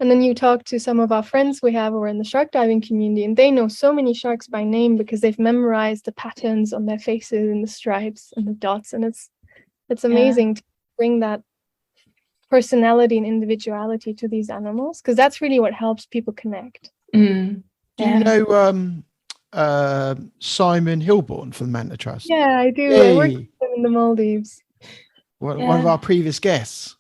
And then you talk to some of our friends we have who are in the shark diving community, and they know so many sharks by name because they've memorized the patterns on their faces and the stripes and the dots. And it's amazing to bring that personality and individuality to these animals, because that's really what helps people connect. Do you know Simon Hilborn from the Manta Trust? Yeah, I do. Yay. I work with him in the Maldives. One of our previous guests.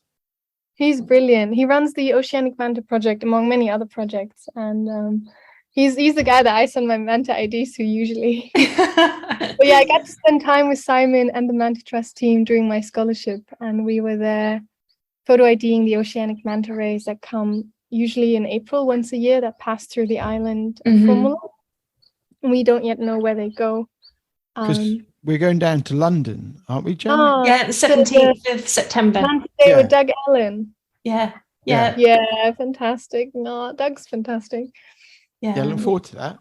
He's brilliant. He runs the Oceanic Manta Project, among many other projects. And he's the guy that I send my Manta IDs to usually. But yeah, I got to spend time with Simon and the Manta Trust team during my scholarship. And we were there photo IDing the oceanic manta rays that come usually in April once a year, that pass through the island of Formula. And we don't yet know where they go. Because we're going down to London, aren't we, Jen? Yeah, the 17th of September. Today with Doug Allen. Yeah. Yeah, fantastic. No, Doug's fantastic. Yeah, look forward to that.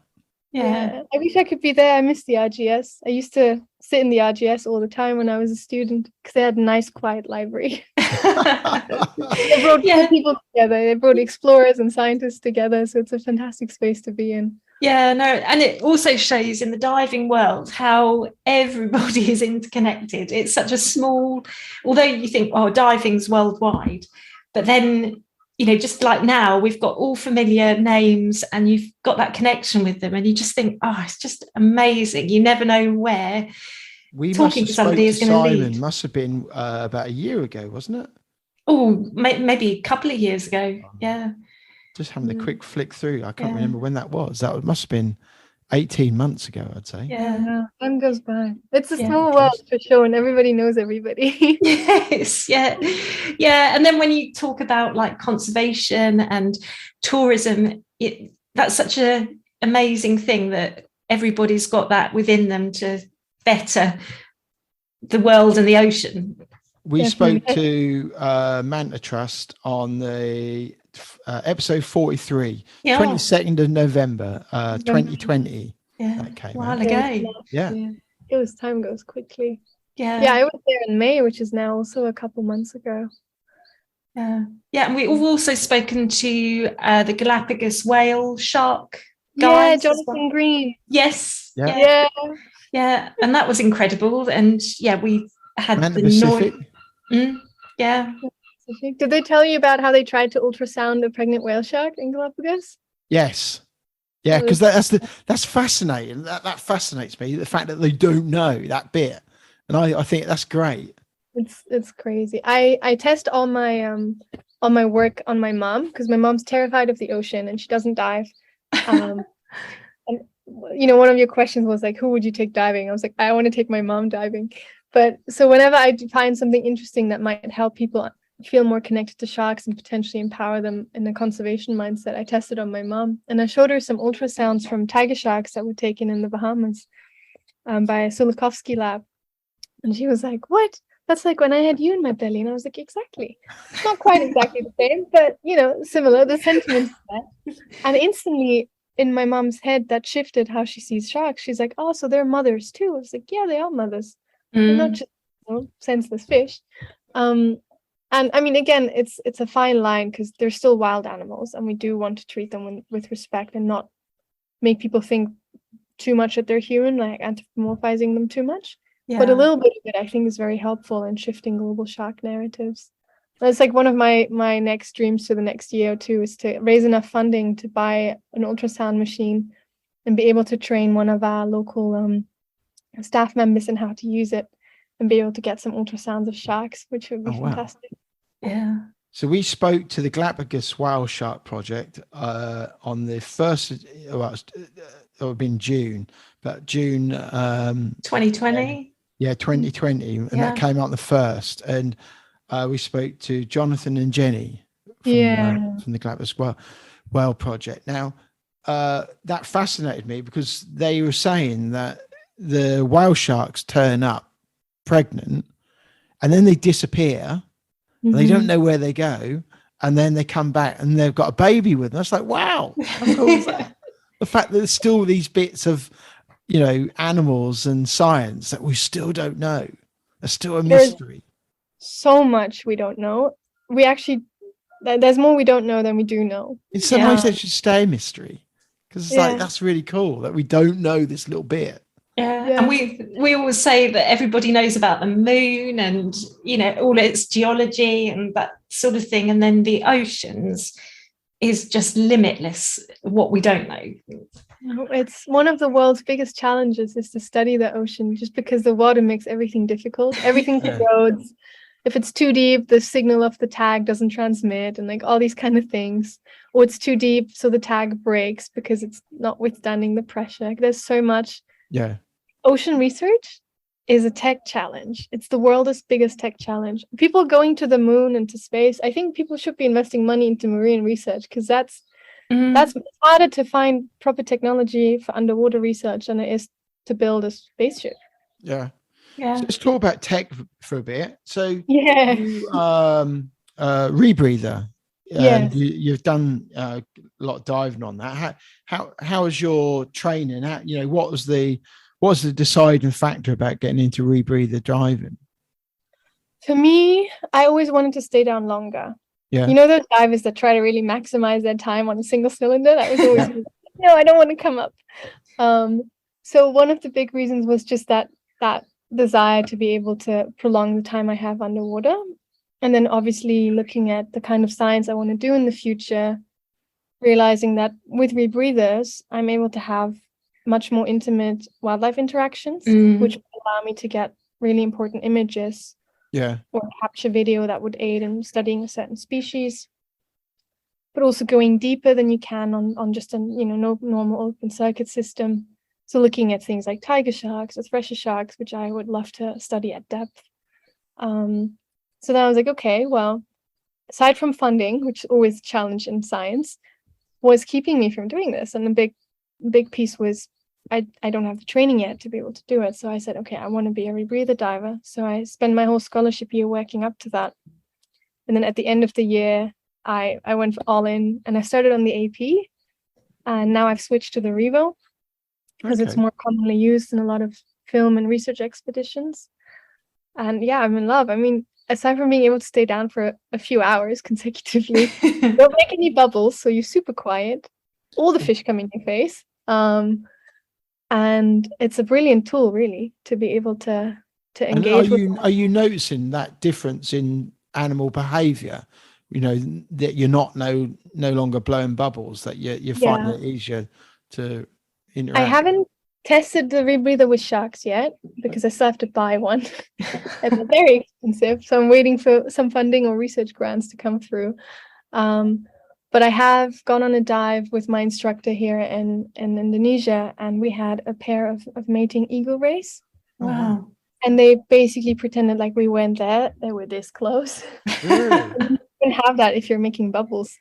Yeah, I wish I could be there. I miss the RGS. I used to sit in the RGS all the time when I was a student because they had a nice, quiet library. They brought people together. They brought explorers and scientists together. So it's a fantastic space to be in. Yeah, no, and it also shows in the diving world how everybody is interconnected. It's such a small, although you think, oh, diving's worldwide, but then, you know, just like now, we've got all familiar names and you've got that connection with them and you just think, oh, it's just amazing. You never know where talking to somebody is going to lead. Simon must have been about a year ago, wasn't it? Oh, maybe a couple of years ago. Yeah. Just having a quick flick through. I can't remember when that was. That must have been 18 months ago, I'd say. Yeah, time goes by. It's a small world for sure, and everybody knows everybody. Yes, yeah. And then when you talk about like conservation and tourism, that's such an amazing thing that everybody's got that within them to better the world and the ocean. We spoke to Manta Trust on the episode 43, 22nd of November, 2020. Yeah, that came a while out. ago. Yeah. Time goes quickly. Yeah, I was there in May, which is now also a couple months ago. And we've also spoken to the Galapagos whale shark guys. Yeah, Jonathan Green. Yes. Yeah, and that was incredible. And we had Man the Pacific. Did they tell you about how they tried to ultrasound a pregnant whale shark in Galapagos? Yes. Yeah, because that's fascinating. That fascinates me, the fact that they don't know that bit. And I think that's great. It's crazy. I test all my work on my mom because my mom's terrified of the ocean and she doesn't dive. And you know, one of your questions was like, who would you take diving? I was like, I want to take my mom diving. But so whenever I find something interesting that might help people feel more connected to sharks and potentially empower them in a conservation mindset, I tested on my mom and I showed her some ultrasounds from tiger sharks that were taken in the Bahamas by Sulikovsky lab. And she was like, what? That's like when I had you in my belly. And I was like, exactly. Not quite exactly the same, but you know, similar, the sentiments there. And instantly in my mom's head that shifted how she sees sharks. She's like, oh, so they're mothers too. I was like, yeah, they are mothers. They're not just senseless fish. And I mean, again, it's a fine line because they're still wild animals and we do want to treat them with respect and not make people think too much that they're human, like anthropomorphizing them too much. But a little bit of it I think is very helpful in shifting global shark narratives. That's like one of my next dreams for the next year or two is to raise enough funding to buy an ultrasound machine and be able to train one of our local staff members in how to use it and be able to get some ultrasounds of sharks, which would be fantastic. Yeah. So we spoke to the Galapagos Whale Shark Project on the first, it would have been June 2020. Yeah, 2020, and that came out the first. And we spoke to Jonathan and Jenny from the Galapagos Whale Project. Now, that fascinated me because they were saying that the whale sharks turn up pregnant and then they disappear. Mm-hmm. They don't know where they go. And then they come back and they've got a baby with them. That's like, wow. How cool is that? The fact that there's still these bits of, you know, animals and science that we still don't know. There's still a mystery. So much we don't know. We actually, there's more we don't know than we do know. In some ways, they should stay a mystery because it's like, that's really cool that we don't know this little bit. Yeah. And we always say that everybody knows about the moon and, you know, all its geology and that sort of thing. And then the oceans is just limitless, what we don't know. It's one of the world's biggest challenges is to study the ocean just because the water makes everything difficult. Everything corrodes. If it's too deep, the signal of the tag doesn't transmit and like all these kind of things. Or it's too deep, so the tag breaks because it's not withstanding the pressure. There's so much. Yeah. Ocean research is a tech challenge. It's the world's biggest tech challenge. People going to the moon and to space, I think people should be investing money into marine research because that's harder to find proper technology for underwater research than it is to build a spaceship. Yeah. Yeah. So let's talk about tech for a bit. So Yeah. you rebreather. Yes. You've done a lot of diving on that. How was your training? What was the deciding factor about getting into rebreather diving? For me, I always wanted to stay down longer. Yeah. You know those divers that try to really maximize their time on a single cylinder? That was always no, I don't want to come up. So one of the big reasons was just that desire to be able to prolong the time I have underwater. And then obviously looking at the kind of science I want to do in the future, realizing that with rebreathers, I'm able to have much more intimate wildlife interactions, which will allow me to get really important images. Yeah. Or capture video that would aid in studying a certain species, but also going deeper than you can on just a no normal open circuit system. So looking at things like tiger sharks or thresher sharks, which I would love to study at depth. So then I was like, okay, well, aside from funding, which is always a challenge in science, was keeping me from doing this. And the big piece was I don't have the training yet to be able to do it. So I said, okay, I want to be a rebreather diver. So I spent my whole scholarship year working up to that. And then at the end of the year, I went all in and I started on the AP. And now I've switched to the Revo because it's more commonly used in a lot of film and research expeditions. And yeah, I'm in love. I mean, aside from being able to stay down for a few hours consecutively, don't make any bubbles, so you're super quiet. All the fish come in your face. And it's a brilliant tool, really, to be able to engage. Are you noticing that difference in animal behaviour? That you're not no longer blowing bubbles, that you find it easier to interact. I haven't tested the rebreather with sharks yet because I still have to buy one. And they're very expensive, so I'm waiting for some funding or research grants to come through. But I have gone on a dive with my instructor here in Indonesia, and we had a pair of mating eagle rays. Wow. And they basically pretended like we weren't there. They were this close. Really? You can have that if you're making bubbles.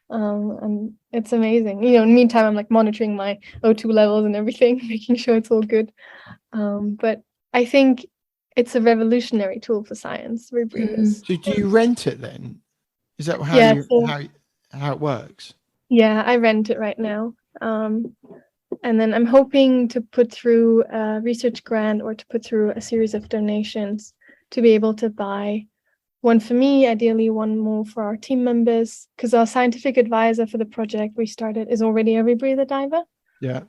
And it's amazing. In the meantime, I'm like monitoring my O2 levels and everything, making sure it's all good. But I think it's a revolutionary tool for science, rebreathers. So do you rent it then? Is that how it works? Yeah, I rent it right now. And then I'm hoping to put through a research grant or to put through a series of donations to be able to buy one for me, ideally one more for our team members, because our scientific advisor for the project we started is already a rebreather diver. Yeah.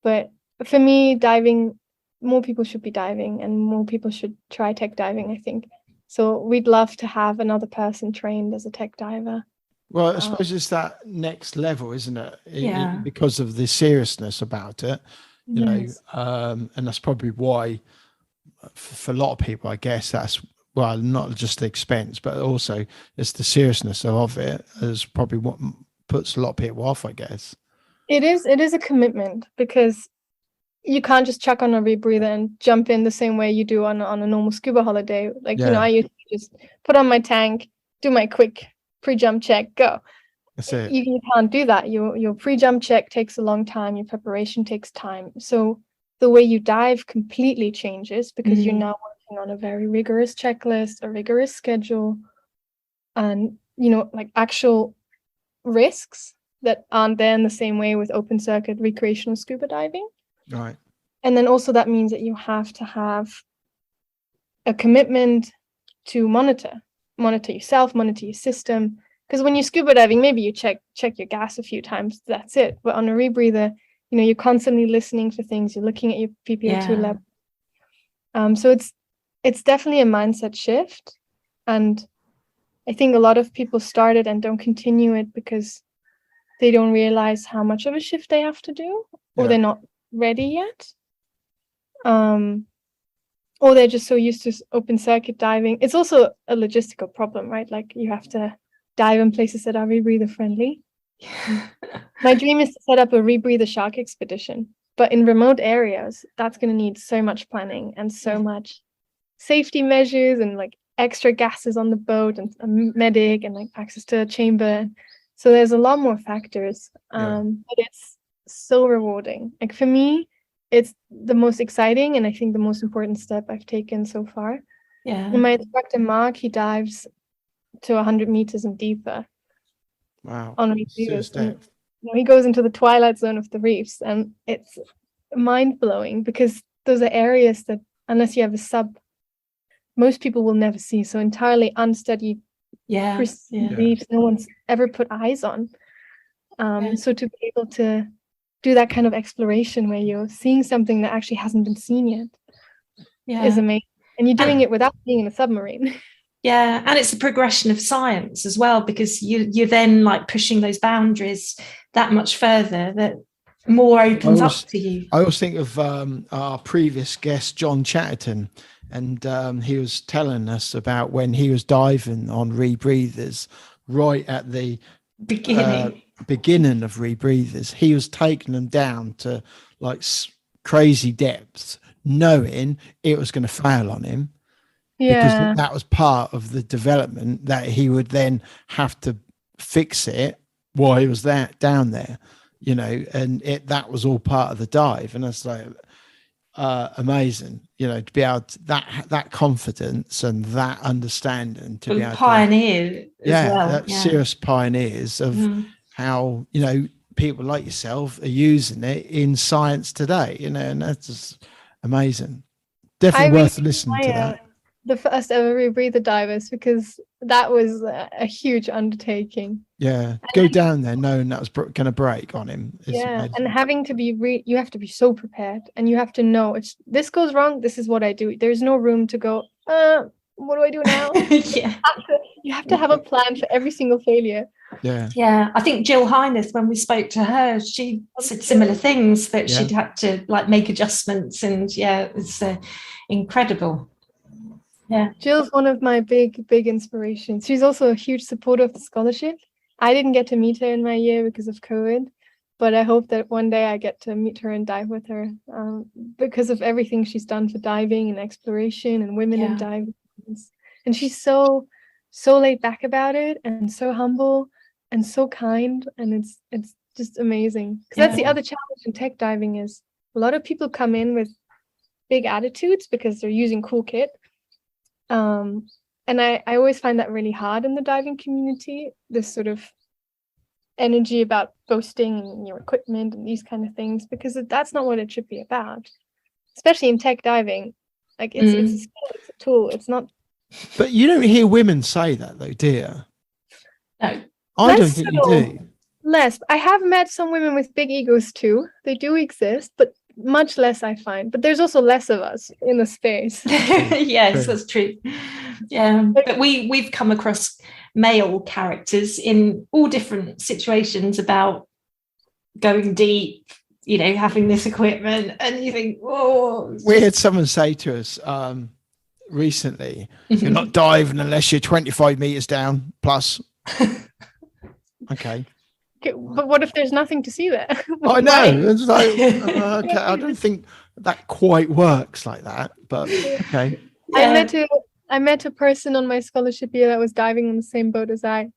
But for me, diving, more people should be diving and more people should try tech diving, I think. So we'd love to have another person trained as a tech diver. Well, I suppose it's that next level, isn't it? Because of the seriousness about it, and that's probably why, for a lot of people, I guess that's, well, not just the expense, but also it's the seriousness of it is probably what puts a lot of people off, I guess. It is a commitment because you can't just chuck on a rebreather and jump in the same way you do on a normal scuba holiday. I used to just put on my tank, do my quick pre-jump check, go. That's it. You can't do that. Your pre-jump check takes a long time. Your preparation takes time. So the way you dive completely changes because you're now working on a very rigorous checklist, a rigorous schedule, and like actual risks that aren't there in the same way with open circuit recreational scuba diving. Right. And then also that means that you have to have a commitment to monitor yourself, monitor your system. Because when you're scuba diving, maybe you check your gas a few times, that's it. But on a rebreather, you're constantly listening for things, you're looking at your PPO2 level. So it's definitely a mindset shift. And I think a lot of people start it and don't continue it because they don't realize how much of a shift they have to do, or they're not ready yet. Or they're just so used to open circuit diving. It's also a logistical problem, right? Like you have to dive in places that are rebreather friendly. My dream is to set up a rebreather shark expedition, but in remote areas, that's going to need so much planning and so much safety measures and like extra gases on the boat and a medic and like access to a chamber. So there's a lot more factors, but it's so rewarding. Like for me, it's the most exciting and I think the most important step I've taken so far. Yeah. And my instructor Mark, he dives to 100 meters and deeper. Wow. On reef reefs. Depth. He goes into the twilight zone of the reefs, and it's mind-blowing because those are areas that, unless you have a sub, most people will never see. So entirely unstudied reefs, no one's ever put eyes on. So to be able to do that kind of exploration where you're seeing something that actually hasn't been seen yet is amazing. And you're doing it without being in a submarine. Yeah, and it's a progression of science as well, because you're then like pushing those boundaries that much further, that more opens up to you. I always think of our previous guest, John Chatterton, and he was telling us about when he was diving on rebreathers right at the beginning of rebreathers. He was taking them down to like crazy depths, knowing it was going to fail on him. Because that was part of the development, that he would then have to fix it while he was down there, you know, and that was all part of the dive. And that's like amazing, you know, to be able to, that confidence and that understanding to be able pioneer serious pioneers of how, you know, people like yourself are using it in science today, you know, and that's just amazing. Definitely worth listening to that. The first ever rebreather divers, because that was a huge undertaking. Yeah, go down there knowing that was going to break on him. Amazing. And having to be you have to be so prepared, and you have to know this goes wrong, this is what I do. There's no room to go, what do I do now? You have to have a plan for every single failure. Yeah, I think Jill Hyneth, when we spoke to her, she said similar things, that she'd had to like make adjustments, and it's incredible. Yeah, Jill's one of my big inspirations. She's also a huge supporter of the scholarship. I didn't get to meet her in my year because of COVID, but I hope that one day I get to meet her and dive with her because of everything she's done for diving and exploration and women in diving. And she's so laid back about it, and so humble and so kind, and it's just amazing. Because that's the other challenge in tech diving, is a lot of people come in with big attitudes because they're using cool kit. And I always find that really hard in the diving community, this sort of energy about boasting your equipment and these kind of things, because that's not what it should be about, especially in tech diving. Like it's a skill, it's a tool, it's not. But you don't hear women say that though, do you? No. I don't think you do. Less. I have met some women with big egos too. They do exist, but much less, I find. But there's also less of us in the space. Yes, that's true. Yeah, but we've come across male characters in all different situations about going deep, you know, having this equipment, and you think, whoa. We had someone say to us recently, you're not diving unless you're 25 meters down plus. Okay, but what if there's nothing to see there? I know. It's like, okay, I don't think that quite works like that, but okay. I met a person on my scholarship year that was diving on the same boat as I,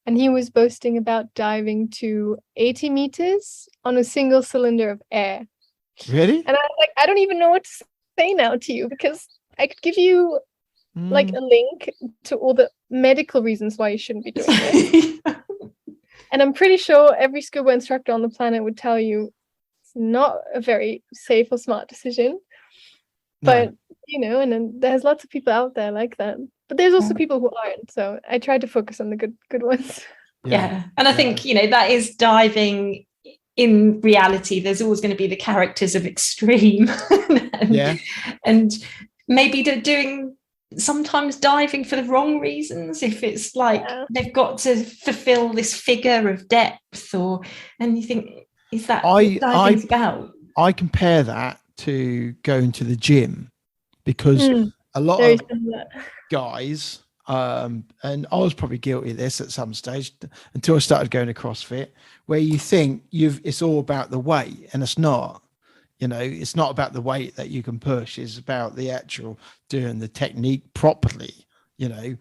and he was boasting about diving to 80 meters on a single cylinder of air. Really? And I was like, I don't even know what to say now to you, because I could give you like a link to all the medical reasons why you shouldn't be doing this. And I'm pretty sure every scuba instructor on the planet would tell you it's not a very safe or smart decision. But, you know, and then there's lots of people out there like that. But there's also people who aren't. So I tried to focus on the good ones. Yeah. And I think, you know, that is diving. In reality, there's always going to be the characters of extreme. And maybe they're doing sometimes diving for the wrong reasons, if it's like they've got to fulfill this figure of depth, and you think, is that what diving's about? I compare that to going to the gym, because a lot of guys and I was probably guilty of this at some stage until I started going to CrossFit, where you think it's all about the weight, and it's not. You know, it's not about the weight that you can push. It's about the actual doing the technique properly, you know.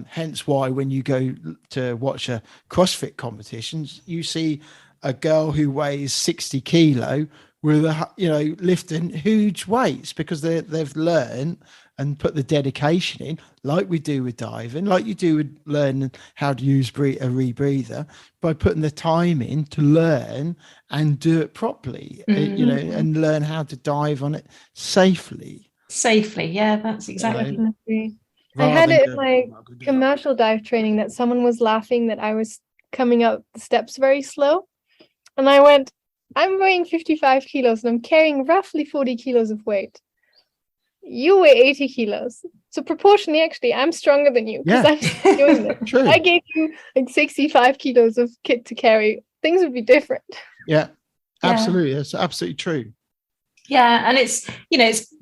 Hence why when you go to watch a CrossFit competitions, you see a girl who weighs 60 kilo with lifting huge weights because they've learned and put the dedication in, like we do with diving, like you do with learning how to use a rebreather, by putting the time in to learn and do it properly, and learn how to dive on it safely. Yeah, that's exactly. I had it in my commercial dive training that someone was laughing that I was coming up the steps very slow. And I went, I'm weighing 55 kilos and I'm carrying roughly 40 kilos of weight. You weigh 80 kilos. So proportionally, actually, I'm stronger than you because I'm doing this. True. I gave you like 65 kilos of kit to carry. Things would be different. Yeah, absolutely. That's absolutely true. Yeah, and it's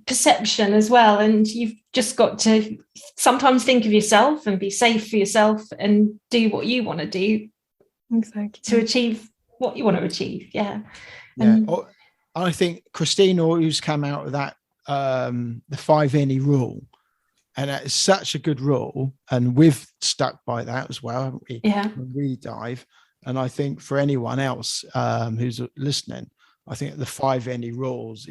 perception as well, and you've just got to sometimes think of yourself and be safe for yourself and do what you want to do to achieve what you want to achieve. I think Christina who's come out with that the 5 any rule, and that is such a good rule, and we've stuck by that as well, haven't we? When we dive. And I think for anyone else who's listening, I think the 5 any rules,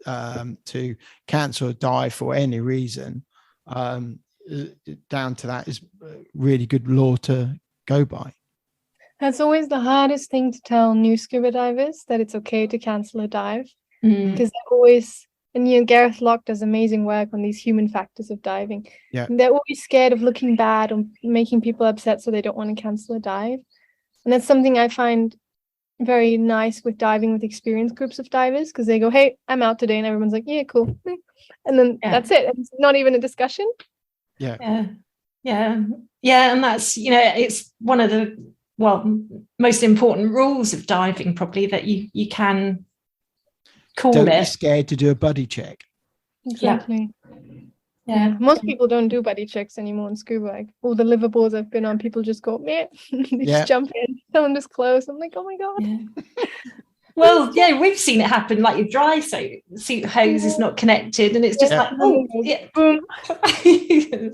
to cancel a dive for any reason, down to that is a really good law to go by. That's always the hardest thing to tell new scuba divers, that it's okay to cancel a dive, because they're always, and Gareth Locke does amazing work on these human factors of diving. And they're always scared of looking bad or making people upset, so they don't want to cancel a dive. And that's something I find very nice with diving with experienced groups of divers, because they go, hey, I'm out today, and everyone's like, yeah, cool, and then that's it. It's not even a discussion. And that's it's one of the most important rules of diving, probably, that you can don't be scared to do a buddy check. Exactly. Most people don't do buddy checks anymore in scuba. Like all the liverboards I've been on, people just go, man, they just jump in, someone just close. I'm like, oh my god. Well, we've seen it happen. Like your dry suit hose is not connected, and it's just like, boom,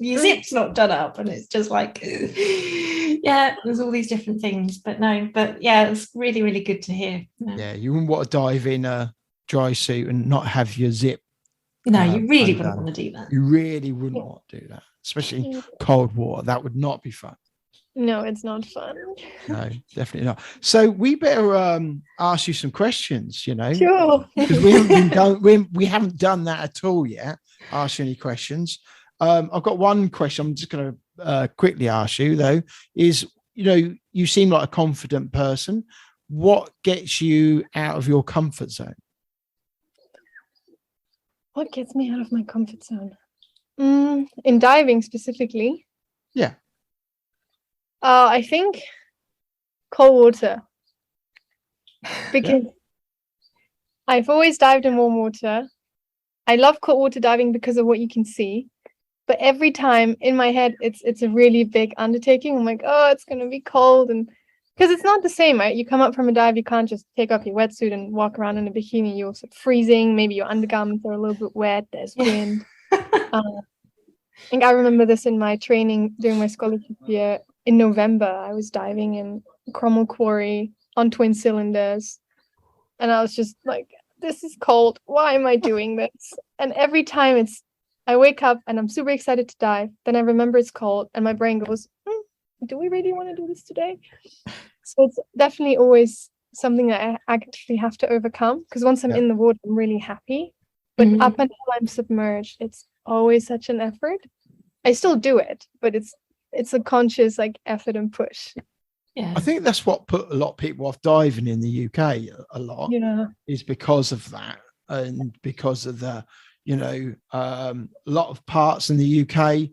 your zip's not done up, and it's just like, there's all these different things. It's really, really good to hear. You wouldn't want to dive in a dry suit and not have your zip. No, you really wouldn't want to do that. You really wouldn't want to do that, especially cold water. That would not be fun. No, it's not fun. No, definitely not. So we better ask you some questions, Sure. Because we haven't done that at all yet. Ask you any questions. I've got one question I'm just going to quickly ask you, though, is, you seem like a confident person. What gets you out of your comfort zone? What gets me out of my comfort zone? In diving specifically? Yeah. I think cold water. Because I've always dived in warm water. I love cold water diving because of what you can see. But every time in my head, it's a really big undertaking. I'm like, oh, it's going to be cold. And because it's not the same, right? You come up from a dive, you can't just take off your wetsuit and walk around in a bikini. You're also freezing. Maybe your undergarments are a little bit wet. There's wind. I remember this in my training during my scholarship year. In November, I was diving in Cromwell Quarry on twin cylinders. And I was just like, this is cold. Why am I doing this? And every time I wake up and I'm super excited to dive. Then I remember it's cold and my brain goes, do we really want to do this today? So it's definitely always something that I actively have to overcome, because once I'm in the water, I'm really happy. But up until I'm submerged, it's always such an effort. I still do it, but it's a conscious effort and push. I think that's what put a lot of people off diving in the UK a lot, is because of that, and because of the, a lot of parts in the UK,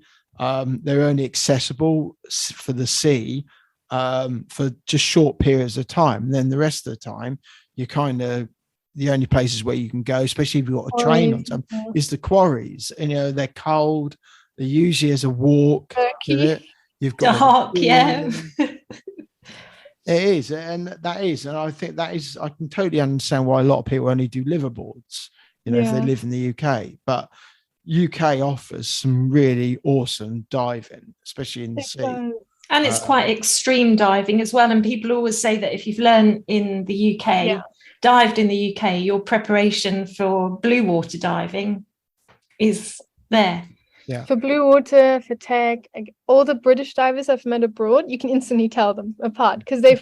they're only accessible for the sea for just short periods of time. And then the rest of the time, you're kind of, the only places where you can go, especially if you've got a train on some, is the quarries. And, they're cold. They're usually as a walk. You've got dark, It is, and that is, and I think that is, I can totally understand why a lot of people only do liverboards, if they live in the UK. But UK offers some really awesome diving, especially in the sea. And it's quite extreme diving as well. And people always say that if you've learned in the UK, dived in the UK, your preparation for blue water diving is there. Yeah. For blue water, for tech, all the British divers I've met abroad, you can instantly tell them apart because they're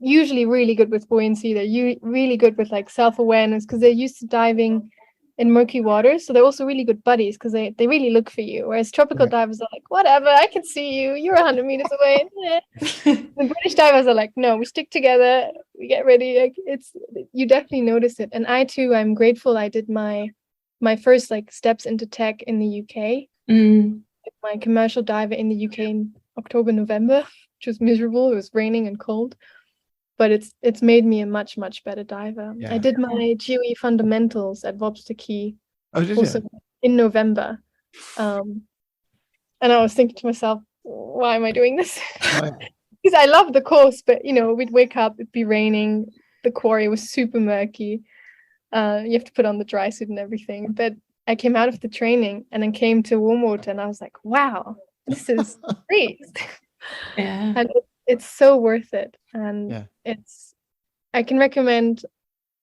usually really good with buoyancy. They're really good with like self-awareness because they're used to diving in murky waters. So they're also really good buddies because they really look for you. Whereas tropical divers are like, whatever, I can see you. You're 100 meters away. The British divers are like, no, we stick together. We get ready. Like, you definitely notice it. And I too, I'm grateful I did my first like steps into tech in the UK. My commercial diver in the UK in October, November, which was miserable. It was raining and cold, but it's made me a much, much better diver. Yeah. I did my GOE fundamentals at Wobster also in November. And I was thinking to myself, why am I doing this? Because I love the course, but we'd wake up, it'd be raining, the quarry was super murky. You have to put on the dry suit and everything. But I came out of the training and then came to warm water and I was like, wow, this is great. Yeah. And it's so worth it. And I can recommend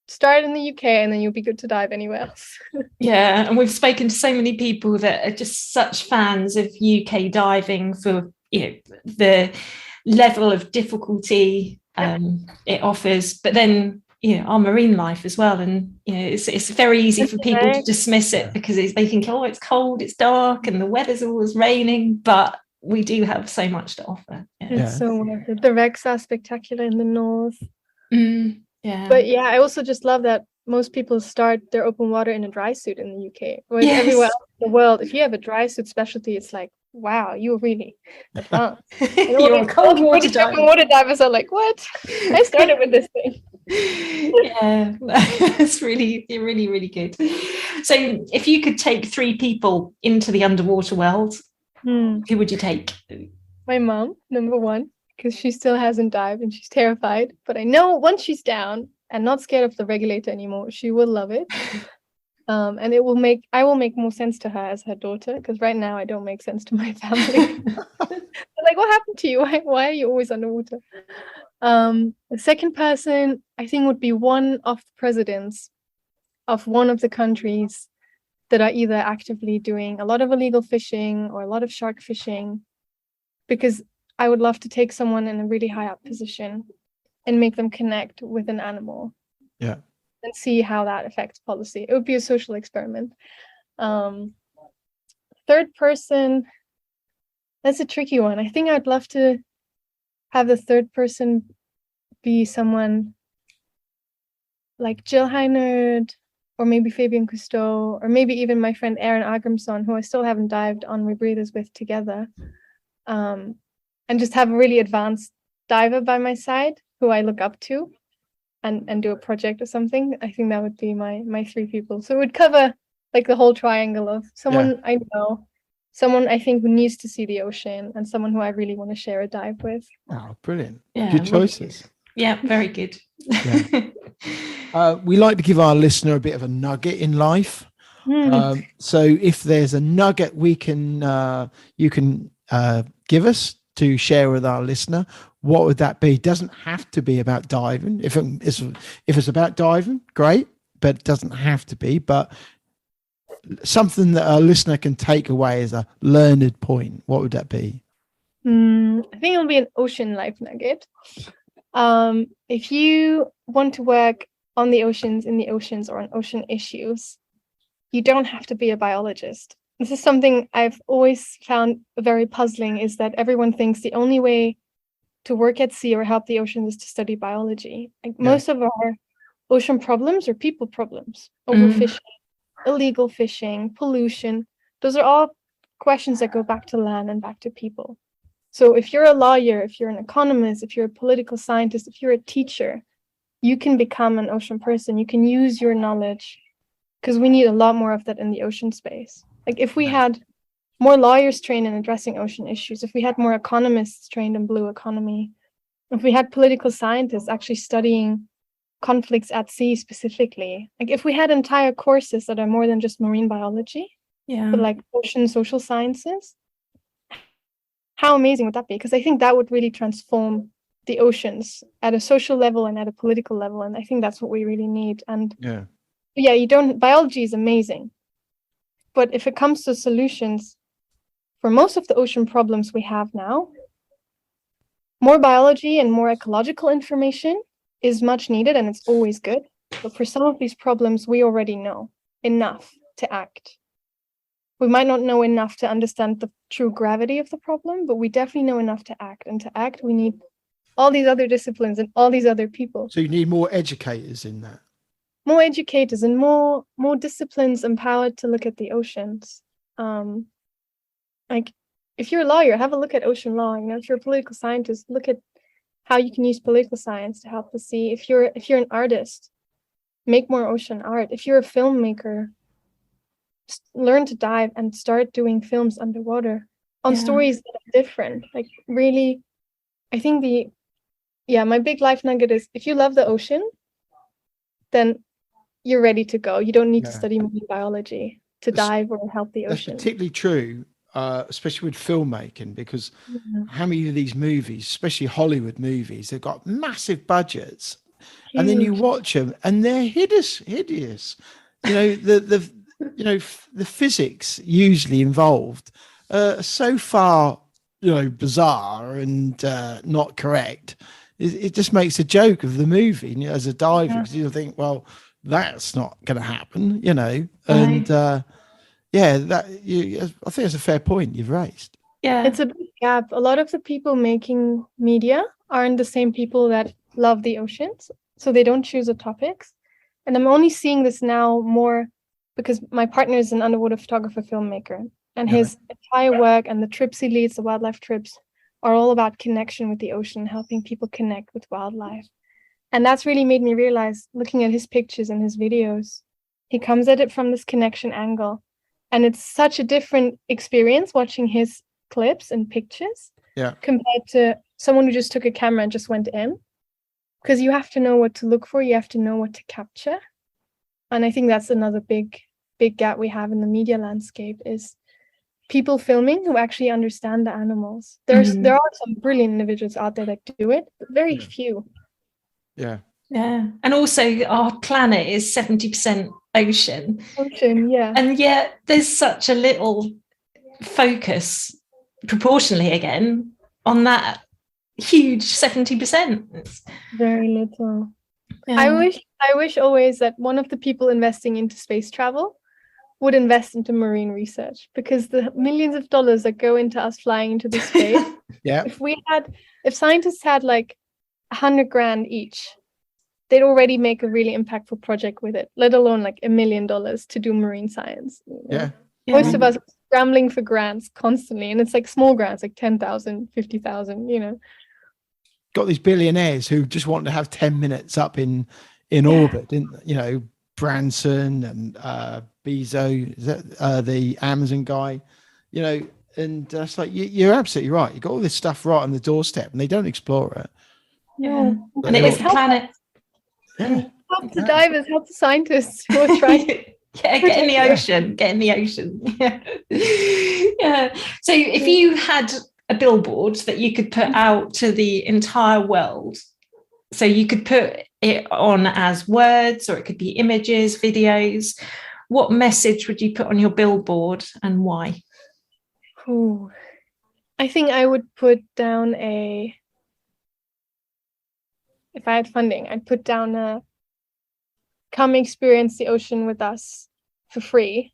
start in the UK and then you'll be good to dive anywhere else. Yeah. And we've spoken to so many people that are just such fans of UK diving for, the level of difficulty it offers, but then our marine life as well, and it's very easy for people to dismiss it because they think, oh, it's cold, it's dark, and the weather's always raining. But we do have so much to offer. It's so worth it. The wrecks are spectacular in the north. Yeah, but I also just love that most people start their open water in a dry suit in the UK, whereas everywhere else in the world, if you have a dry suit specialty, it's like, wow, you're really advanced. You're a cold water diver. Water divers are like, what? I started with this thing. Yeah, it's really, really, really good. So if you could take 3 people into the underwater world, who would you take? My mom, number 1, because she still hasn't dived and she's terrified. But I know once she's down and not scared of the regulator anymore, she will love it. And I will make more sense to her as her daughter, because right now I don't make sense to my family. Like, what happened to you? Why are you always underwater? The second person I think would be one of the presidents of one of the countries that are either actively doing a lot of illegal fishing or a lot of shark fishing, because I would love to take someone in a really high up position and make them connect with an animal. Yeah. And see how that affects policy. It would be a social experiment. Third person, that's a tricky one. I think I'd love to have the third person be someone like Jill Heinert, or maybe Fabian Cousteau, or maybe even my friend Aaron Agramson, who I still haven't dived on rebreathers with together. And just have a really advanced diver by my side who I look up to. And do a project or something. I think that would be my 3 people. So it would cover like the whole triangle of someone I know, someone I think who needs to see the ocean, and someone who I really want to share a dive with. Oh, brilliant. Yeah, good choices. Yeah, very good. We like to give our listener a bit of a nugget in life. So if there's a nugget you can give us to share with our listener, what would that be? Doesn't have to be about diving. If it's about diving, great, but it doesn't have to be. But something that a listener can take away as a learned point, what would that be? I think it'll be an ocean life nugget. If you want to work on the oceans, in the oceans, or on ocean issues, you don't have to be a biologist. This is something I've always found very puzzling, is that everyone thinks the only way to work at sea or help the oceans is to study biology. Like most of our ocean problems are people problems. Overfishing, illegal fishing, pollution. Those are all questions that go back to land and back to people. So if you're a lawyer, if you're an economist, if you're a political scientist, if you're a teacher, you can become an ocean person. You can use your knowledge, because we need a lot more of that in the ocean space. Like if we had more lawyers trained in addressing ocean issues, if we had more economists trained in blue economy, if we had political scientists actually studying conflicts at sea specifically, like if we had entire courses that are more than just marine biology, but like ocean social sciences, how amazing would that be? Because I think that would really transform the oceans at a social level and at a political level. And I think that's what we really need. And biology is amazing. But if it comes to solutions for most of the ocean problems we have now, more biology and more ecological information is much needed, and it's always good. But for some of these problems, we already know enough to act. We might not know enough to understand the true gravity of the problem, but we definitely know enough to act. And to act, we need all these other disciplines and all these other people. So you need more educators in that. More educators and more disciplines empowered to look at the oceans. Like, if you're a lawyer, have a look at ocean law. If you're a political scientist, look at how you can use political science to help the sea. If you're an artist, make more ocean art. If you're a filmmaker, learn to dive and start doing films underwater on stories that are different. Like, really, I think my big life nugget is, if you love the ocean, then you're ready to go. You don't need to study marine biology to dive or help the ocean. That's particularly true, especially with filmmaking, because how many of these movies, especially Hollywood movies, they've got massive budgets, and then you watch them and they're hideous. The physics usually involved are so far, bizarre and not correct. It just makes a joke of the movie, as a diver, because you think, well, that's not going to happen, and I think that's a fair point you've raised. Yeah, it's a big gap. A lot of the people making media aren't the same people that love the oceans, so they don't choose the topics. And I'm only seeing this now more because my partner is an underwater photographer filmmaker, and his entire work and the trips he leads, the wildlife trips, are all about connection with the ocean, helping people connect with wildlife. And that's really made me realize, looking at his pictures and his videos, he comes at it from this connection angle. And it's such a different experience watching his clips and pictures compared to someone who just took a camera and just went in. Because you have to know what to look for, you have to know what to capture. And I think that's another big gap we have in the media landscape, is people filming who actually understand the animals. There are some brilliant individuals out there that do it, but very few. Yeah. And also, our planet is 70% ocean. And yet there's such a little focus, proportionally again, on that huge 70%. It's very little. I wish always that one of the people investing into space travel would invest into marine research, because the millions of dollars that go into us flying into the space, if scientists had like $100,000 each, they'd already make a really impactful project with it, let alone like $1 million to do marine science. Most of us are scrambling for grants constantly, and it's like small grants, like 10,000, 50,000, Got these billionaires who just want to have 10 minutes up in orbit, didn't Branson and Bezos, is that the Amazon guy, and it's like, you're absolutely right. You got all this stuff right on the doorstep, and they don't explore it. And it is the planet. Help the divers, help the scientists who are trying. Get in the ocean. So if you had a billboard that you could put out to the entire world, so you could put it on as words, or it could be images, videos, what message would you put on your billboard, and why? I think I would put down if I had funding, I'd put down come experience the ocean with us for free,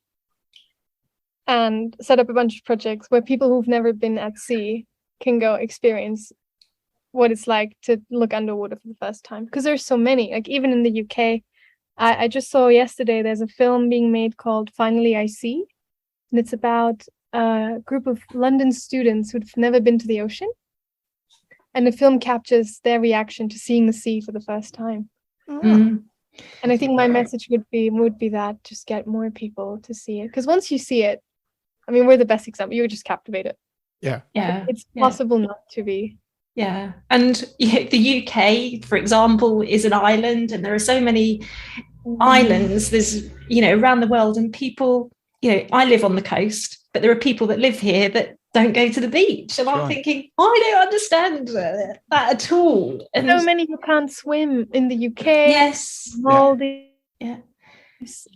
and set up a bunch of projects where people who've never been at sea can go experience what it's like to look underwater for the first time. Because there's so many, like even in the UK, I just saw yesterday there's a film being made called Finally I See, and it's about a group of London students who've never been to the ocean, and the film captures their reaction to seeing the sea for the first time. And I think my message would be that just get more people to see it, because once you see it, I mean, we're the best example. You were just captivated. It's possible not to be. And the UK, for example, is an island, and there are so many islands there's around the world, and people, I live on the coast, but there are people that live here that don't go to the beach. And I'm thinking, I don't understand that at all. And so many who can't swim in the UK. Yes. Maldives,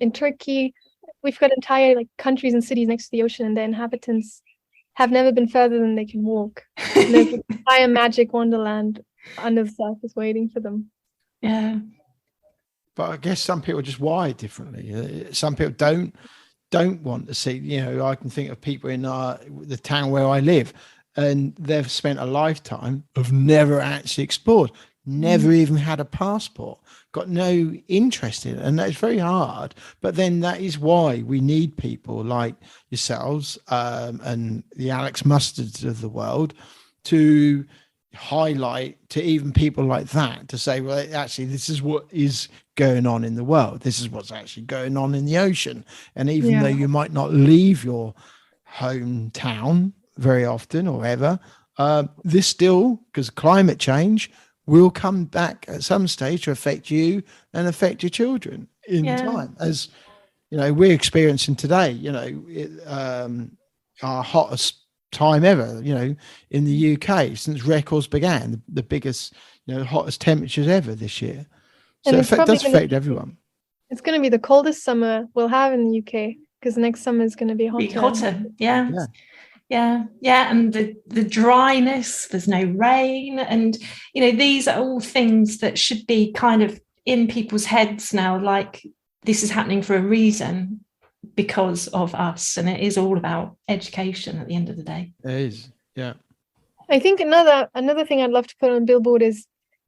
in Turkey. We've got entire countries and cities next to the ocean, and the inhabitants have never been further than they can walk. There's an entire magic wonderland under the surface waiting for them. Yeah. But I guess some people are just wired differently. Some people don't want to see. I can think of people in the town where I live, and they've spent a lifetime of never actually explored, never even had a passport, got no interest in it, and that's very hard. But then that is why we need people like yourselves and the Alex Mustards of the world to highlight to even people like that, to say, well, actually, this is what is going on in the world. This is what's actually going on in the ocean. And even though you might not leave your hometown very often or ever, this still, because climate change will come back at some stage to affect you and affect your children in time. As we're experiencing today, our hottest time ever, in the UK since records began, the biggest, hottest temperatures ever this year. So it does affect everyone. It's going to be the coldest summer we'll have in the UK, because next summer is going to be hotter. And the dryness, there's no rain, and these are all things that should be kind of in people's heads now, like this is happening for a reason, because of us, and it is all about education at the end of the day. It is. I think another thing I'd love to put on a billboard is,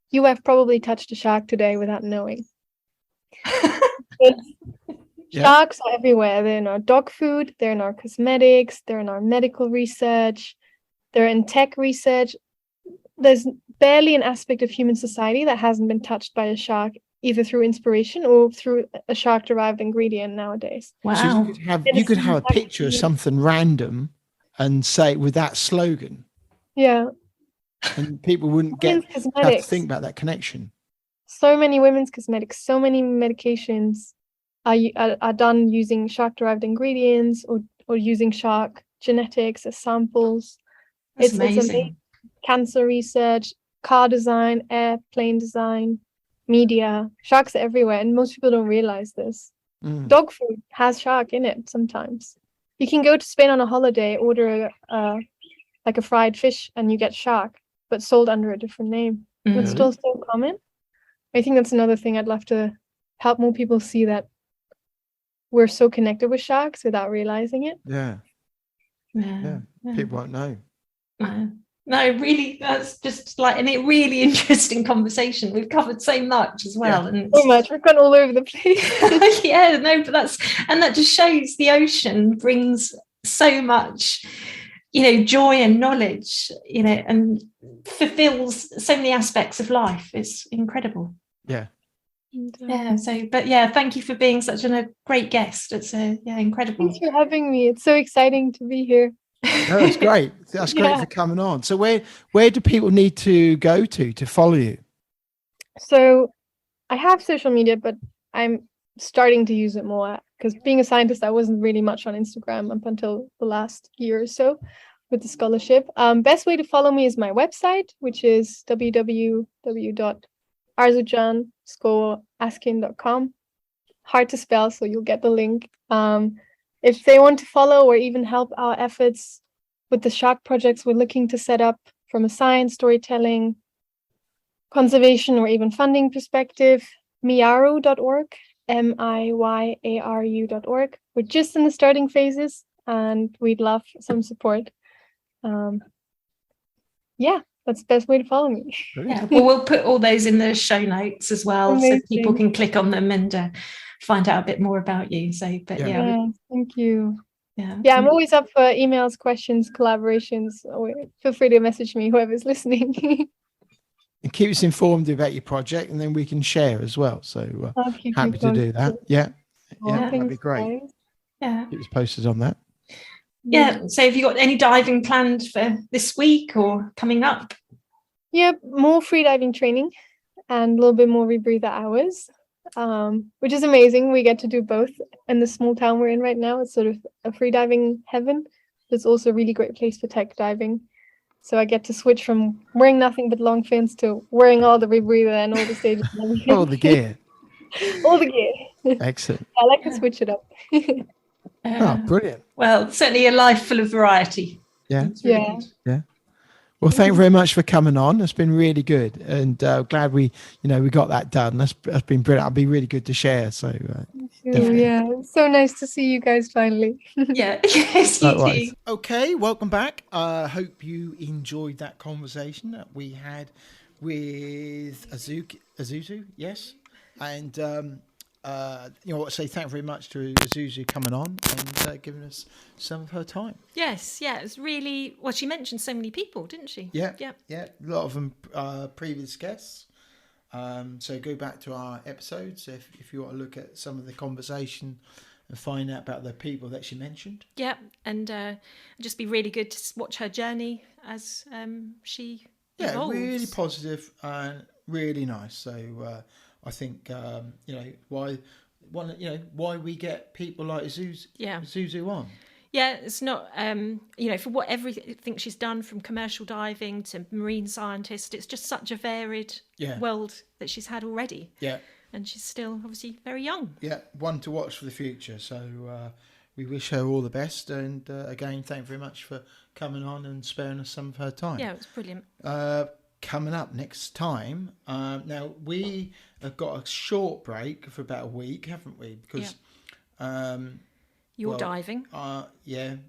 you have probably touched a shark today without knowing. Sharks are everywhere. They're in our dog food, they're in our cosmetics, they're in our medical research, they're in tech research. There's barely an aspect of human society that hasn't been touched by a shark, either through inspiration or through a shark-derived ingredient nowadays. Wow. So you could have a picture of something random and say with that slogan. Yeah. And people wouldn't have to think about that connection. So many women's cosmetics, so many medications are done using shark-derived ingredients or using shark genetics as samples. It's amazing. Cancer research, car design, airplane design, media. Sharks are everywhere, and most people don't realize this. Dog food has shark in it sometimes. You can go to Spain on a holiday, order a fried fish, and you get shark, but sold under a different name. It's still so common. I think that's another thing I'd love to help more people see, that we're so connected with sharks without realizing it. Yeah. People won't know. No, really, that's just a really interesting conversation. We've covered so much as well. And so much. We've gone all over the place. But that just shows the ocean brings so much, joy and knowledge, and fulfills so many aspects of life. It's incredible. Yeah. Thank you for being such a great guest. It's incredible. Thanks for having me. It's so exciting to be here. No, it's great. That's great for coming on. So where do people need to go to follow you? So I have social media, but I'm starting to use it more, because being a scientist, I wasn't really much on Instagram up until the last year or so with the scholarship. Best way to follow me is my website, which is www.arzucan_askin.com. Hard to spell, so you'll get the link. If they want to follow or even help our efforts with the shark projects we're looking to set up from a science, storytelling, conservation, or even funding perspective, miyaru.org, miyaru.org. We're just in the starting phases, and we'd love some support. That's the best way to follow me. We'll put all those in the show notes as well. Amazing. So people can click on them and find out a bit more about you. Thank you. I'm always up for emails, questions, collaborations. Feel free to message me, whoever's listening. And keep us informed about your project, and then we can share as well. So happy to do that. That'd be great. Keep us posted on that. So have you got any diving planned for this week or coming up? More free diving training and a little bit more rebreather hours, which is amazing. We get to do both in the small town we're in right now. It's sort of a free diving heaven. but it's also a really great place for tech diving. So I get to switch from wearing nothing but long fins to wearing all the rebreather and all the stages and everything. All the gear. All the gear. Excellent. I like to switch it up. Brilliant. Well, certainly a life full of variety. Yeah. Yeah. Yeah. Well, thank you very much for coming on. It's been really good, and glad we got that done. That's been brilliant. It'll be really good to share. So, Yeah, it's so nice to see you guys finally. Yeah, yes, you too. Okay, welcome back. Hope you enjoyed that conversation that we had with Zuzu. Yes, and say thank you very much to Zuzu coming on and giving us some of her time. Yes, yeah, it was really, well, she mentioned so many people, didn't she? Yeah. A lot of them previous guests. So go back to our episodes if you want to look at some of the conversation and find out about the people that she mentioned. Yeah, and just be really good to watch her journey as she evolves. Yeah, really positive and really nice. So I think why we get people like Zuzu on. Yeah, it's not for everything she's done, from commercial diving to marine scientist, it's just such a varied world that she's had already. Yeah. And she's still obviously very young. Yeah, one to watch for the future. So we wish her all the best. And again, thank you very much for coming on and sparing us some of her time. Yeah, it was brilliant. Coming up next time, now we have got a short break for about a week, haven't we? Because you're diving. Well, you're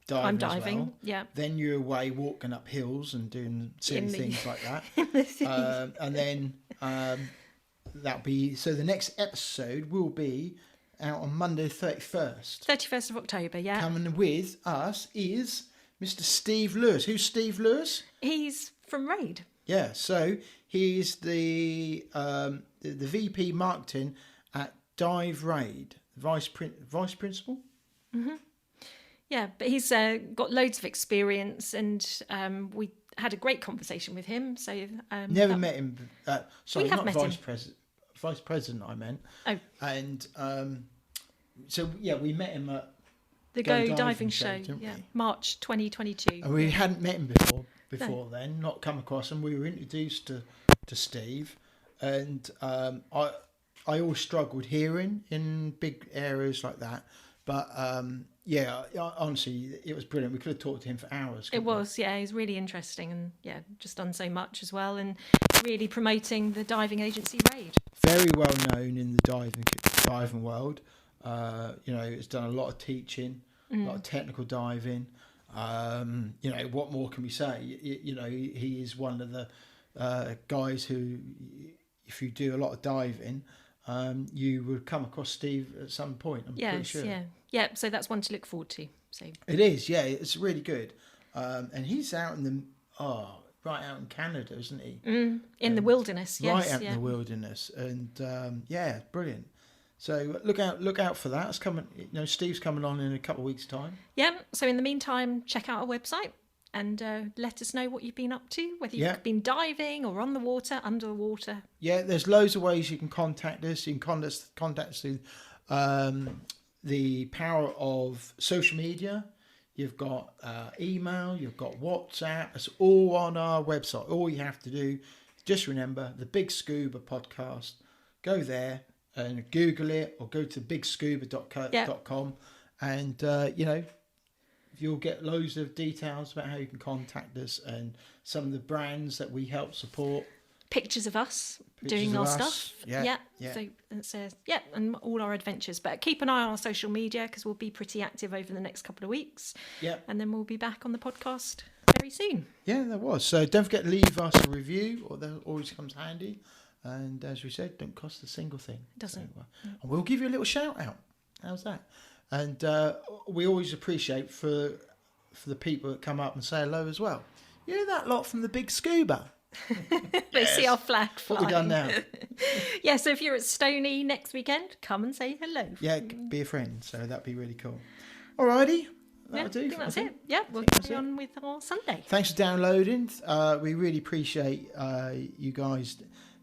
diving. I'm diving. Well. Yeah. Then you're away walking up hills and doing silly things like that. And then that'll be the next episode will be out on Monday, 31st of October. Yeah. Coming with us is Mr. Steve Lewis. Who's Steve Lewis? He's from RAID. Yeah, so he's the VP marketing at Dive RAID, vice principal. Mm-hmm. Yeah, but he's got loads of experience, and we had a great conversation with him. So never met him. Sorry, we have not met vice him. president. Vice president, I meant. Oh, and we met him at the Go Diving Show. Yeah, March 2022. And we hadn't met him before then, not come across him. We were introduced to Steve, and I always struggled hearing in big areas like that. But honestly, it was brilliant. We could have talked to him for hours. It was, he's really interesting, and just done so much as well, and really promoting the diving agency RAID. Very well known in the diving world. It's done a lot of teaching, a lot of technical diving. What more can we say? He is one of the guys who, if you do a lot of diving, you would come across Steve at some point. I'm pretty sure. Yeah. So that's one to look forward to. So it is. Yeah, it's really good. And he's out in right out in Canada, isn't he? In the wilderness. Yes. Right out in the wilderness, and brilliant. So look out for that. It's coming. Steve's coming on in a couple of weeks' time. Yeah. So in the meantime, check out our website and let us know what you've been up to, whether you've been diving or on the water, under the water. Yeah, there's loads of ways you can contact us. You can contact us through the power of social media. You've got email. You've got WhatsApp. It's all on our website. All you have to do, just remember the BiG Scuba Podcast. Go there and Google it, or go to bigscuba.com, and you'll get loads of details about how you can contact us and some of the brands that we help support. Pictures of us doing our stuff. Yeah. So it's and all our adventures. But keep an eye on our social media, because we'll be pretty active over the next couple of weeks. Yeah. And then we'll be back on the podcast very soon. Yeah, there was. So don't forget to leave us a review, or that always comes handy. And as we said, don't cost a single thing. It doesn't. So, and we'll give you a little shout out. How's that? And we always appreciate for the people that come up and say hello as well. You know that lot from the BiG Scuba? They see our flag flying. What we done now? So if you're at Stony next weekend, come and say hello. Yeah, be a friend. So that'd be really cool. Alrighty. That'll do. I think that's it. Yeah, we'll carry on with our Sunday. Thanks for downloading. We really appreciate you guys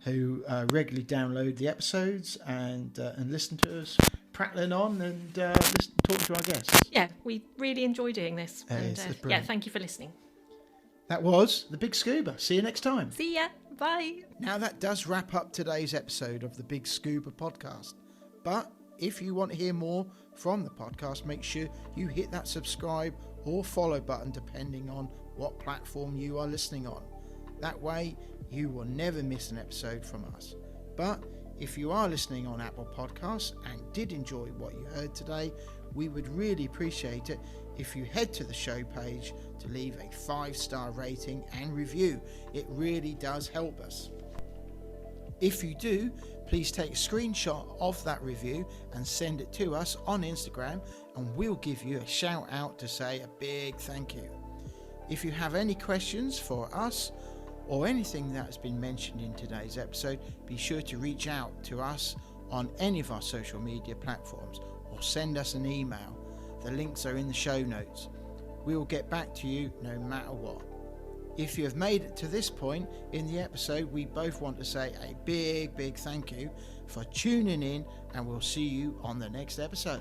who regularly download the episodes and listen to us. prattling on and talking to our guests. Yeah, we really enjoy doing this. And thank you for listening. That was the BiG Scuba. See you next time. See ya. Bye. Now that does wrap up today's episode of the BiG Scuba Podcast. But if you want to hear more from the podcast, make sure you hit that subscribe or follow button depending on what platform you are listening on. That way you will never miss an episode from us. But if you are listening on Apple Podcasts and did enjoy what you heard today, we would really appreciate it if you head to the show page to leave a 5-star rating and review. It really does help us. If you do, please take a screenshot of that review and send it to us on Instagram, and we'll give you a shout out to say a big thank you. If you have any questions for us or anything that has been mentioned in today's episode, be sure to reach out to us on any of our social media platforms or send us an email. The links are in the show notes. We will get back to you no matter what. If you have made it to this point in the episode, we both want to say a big thank you for tuning in, and we'll see you on the next episode.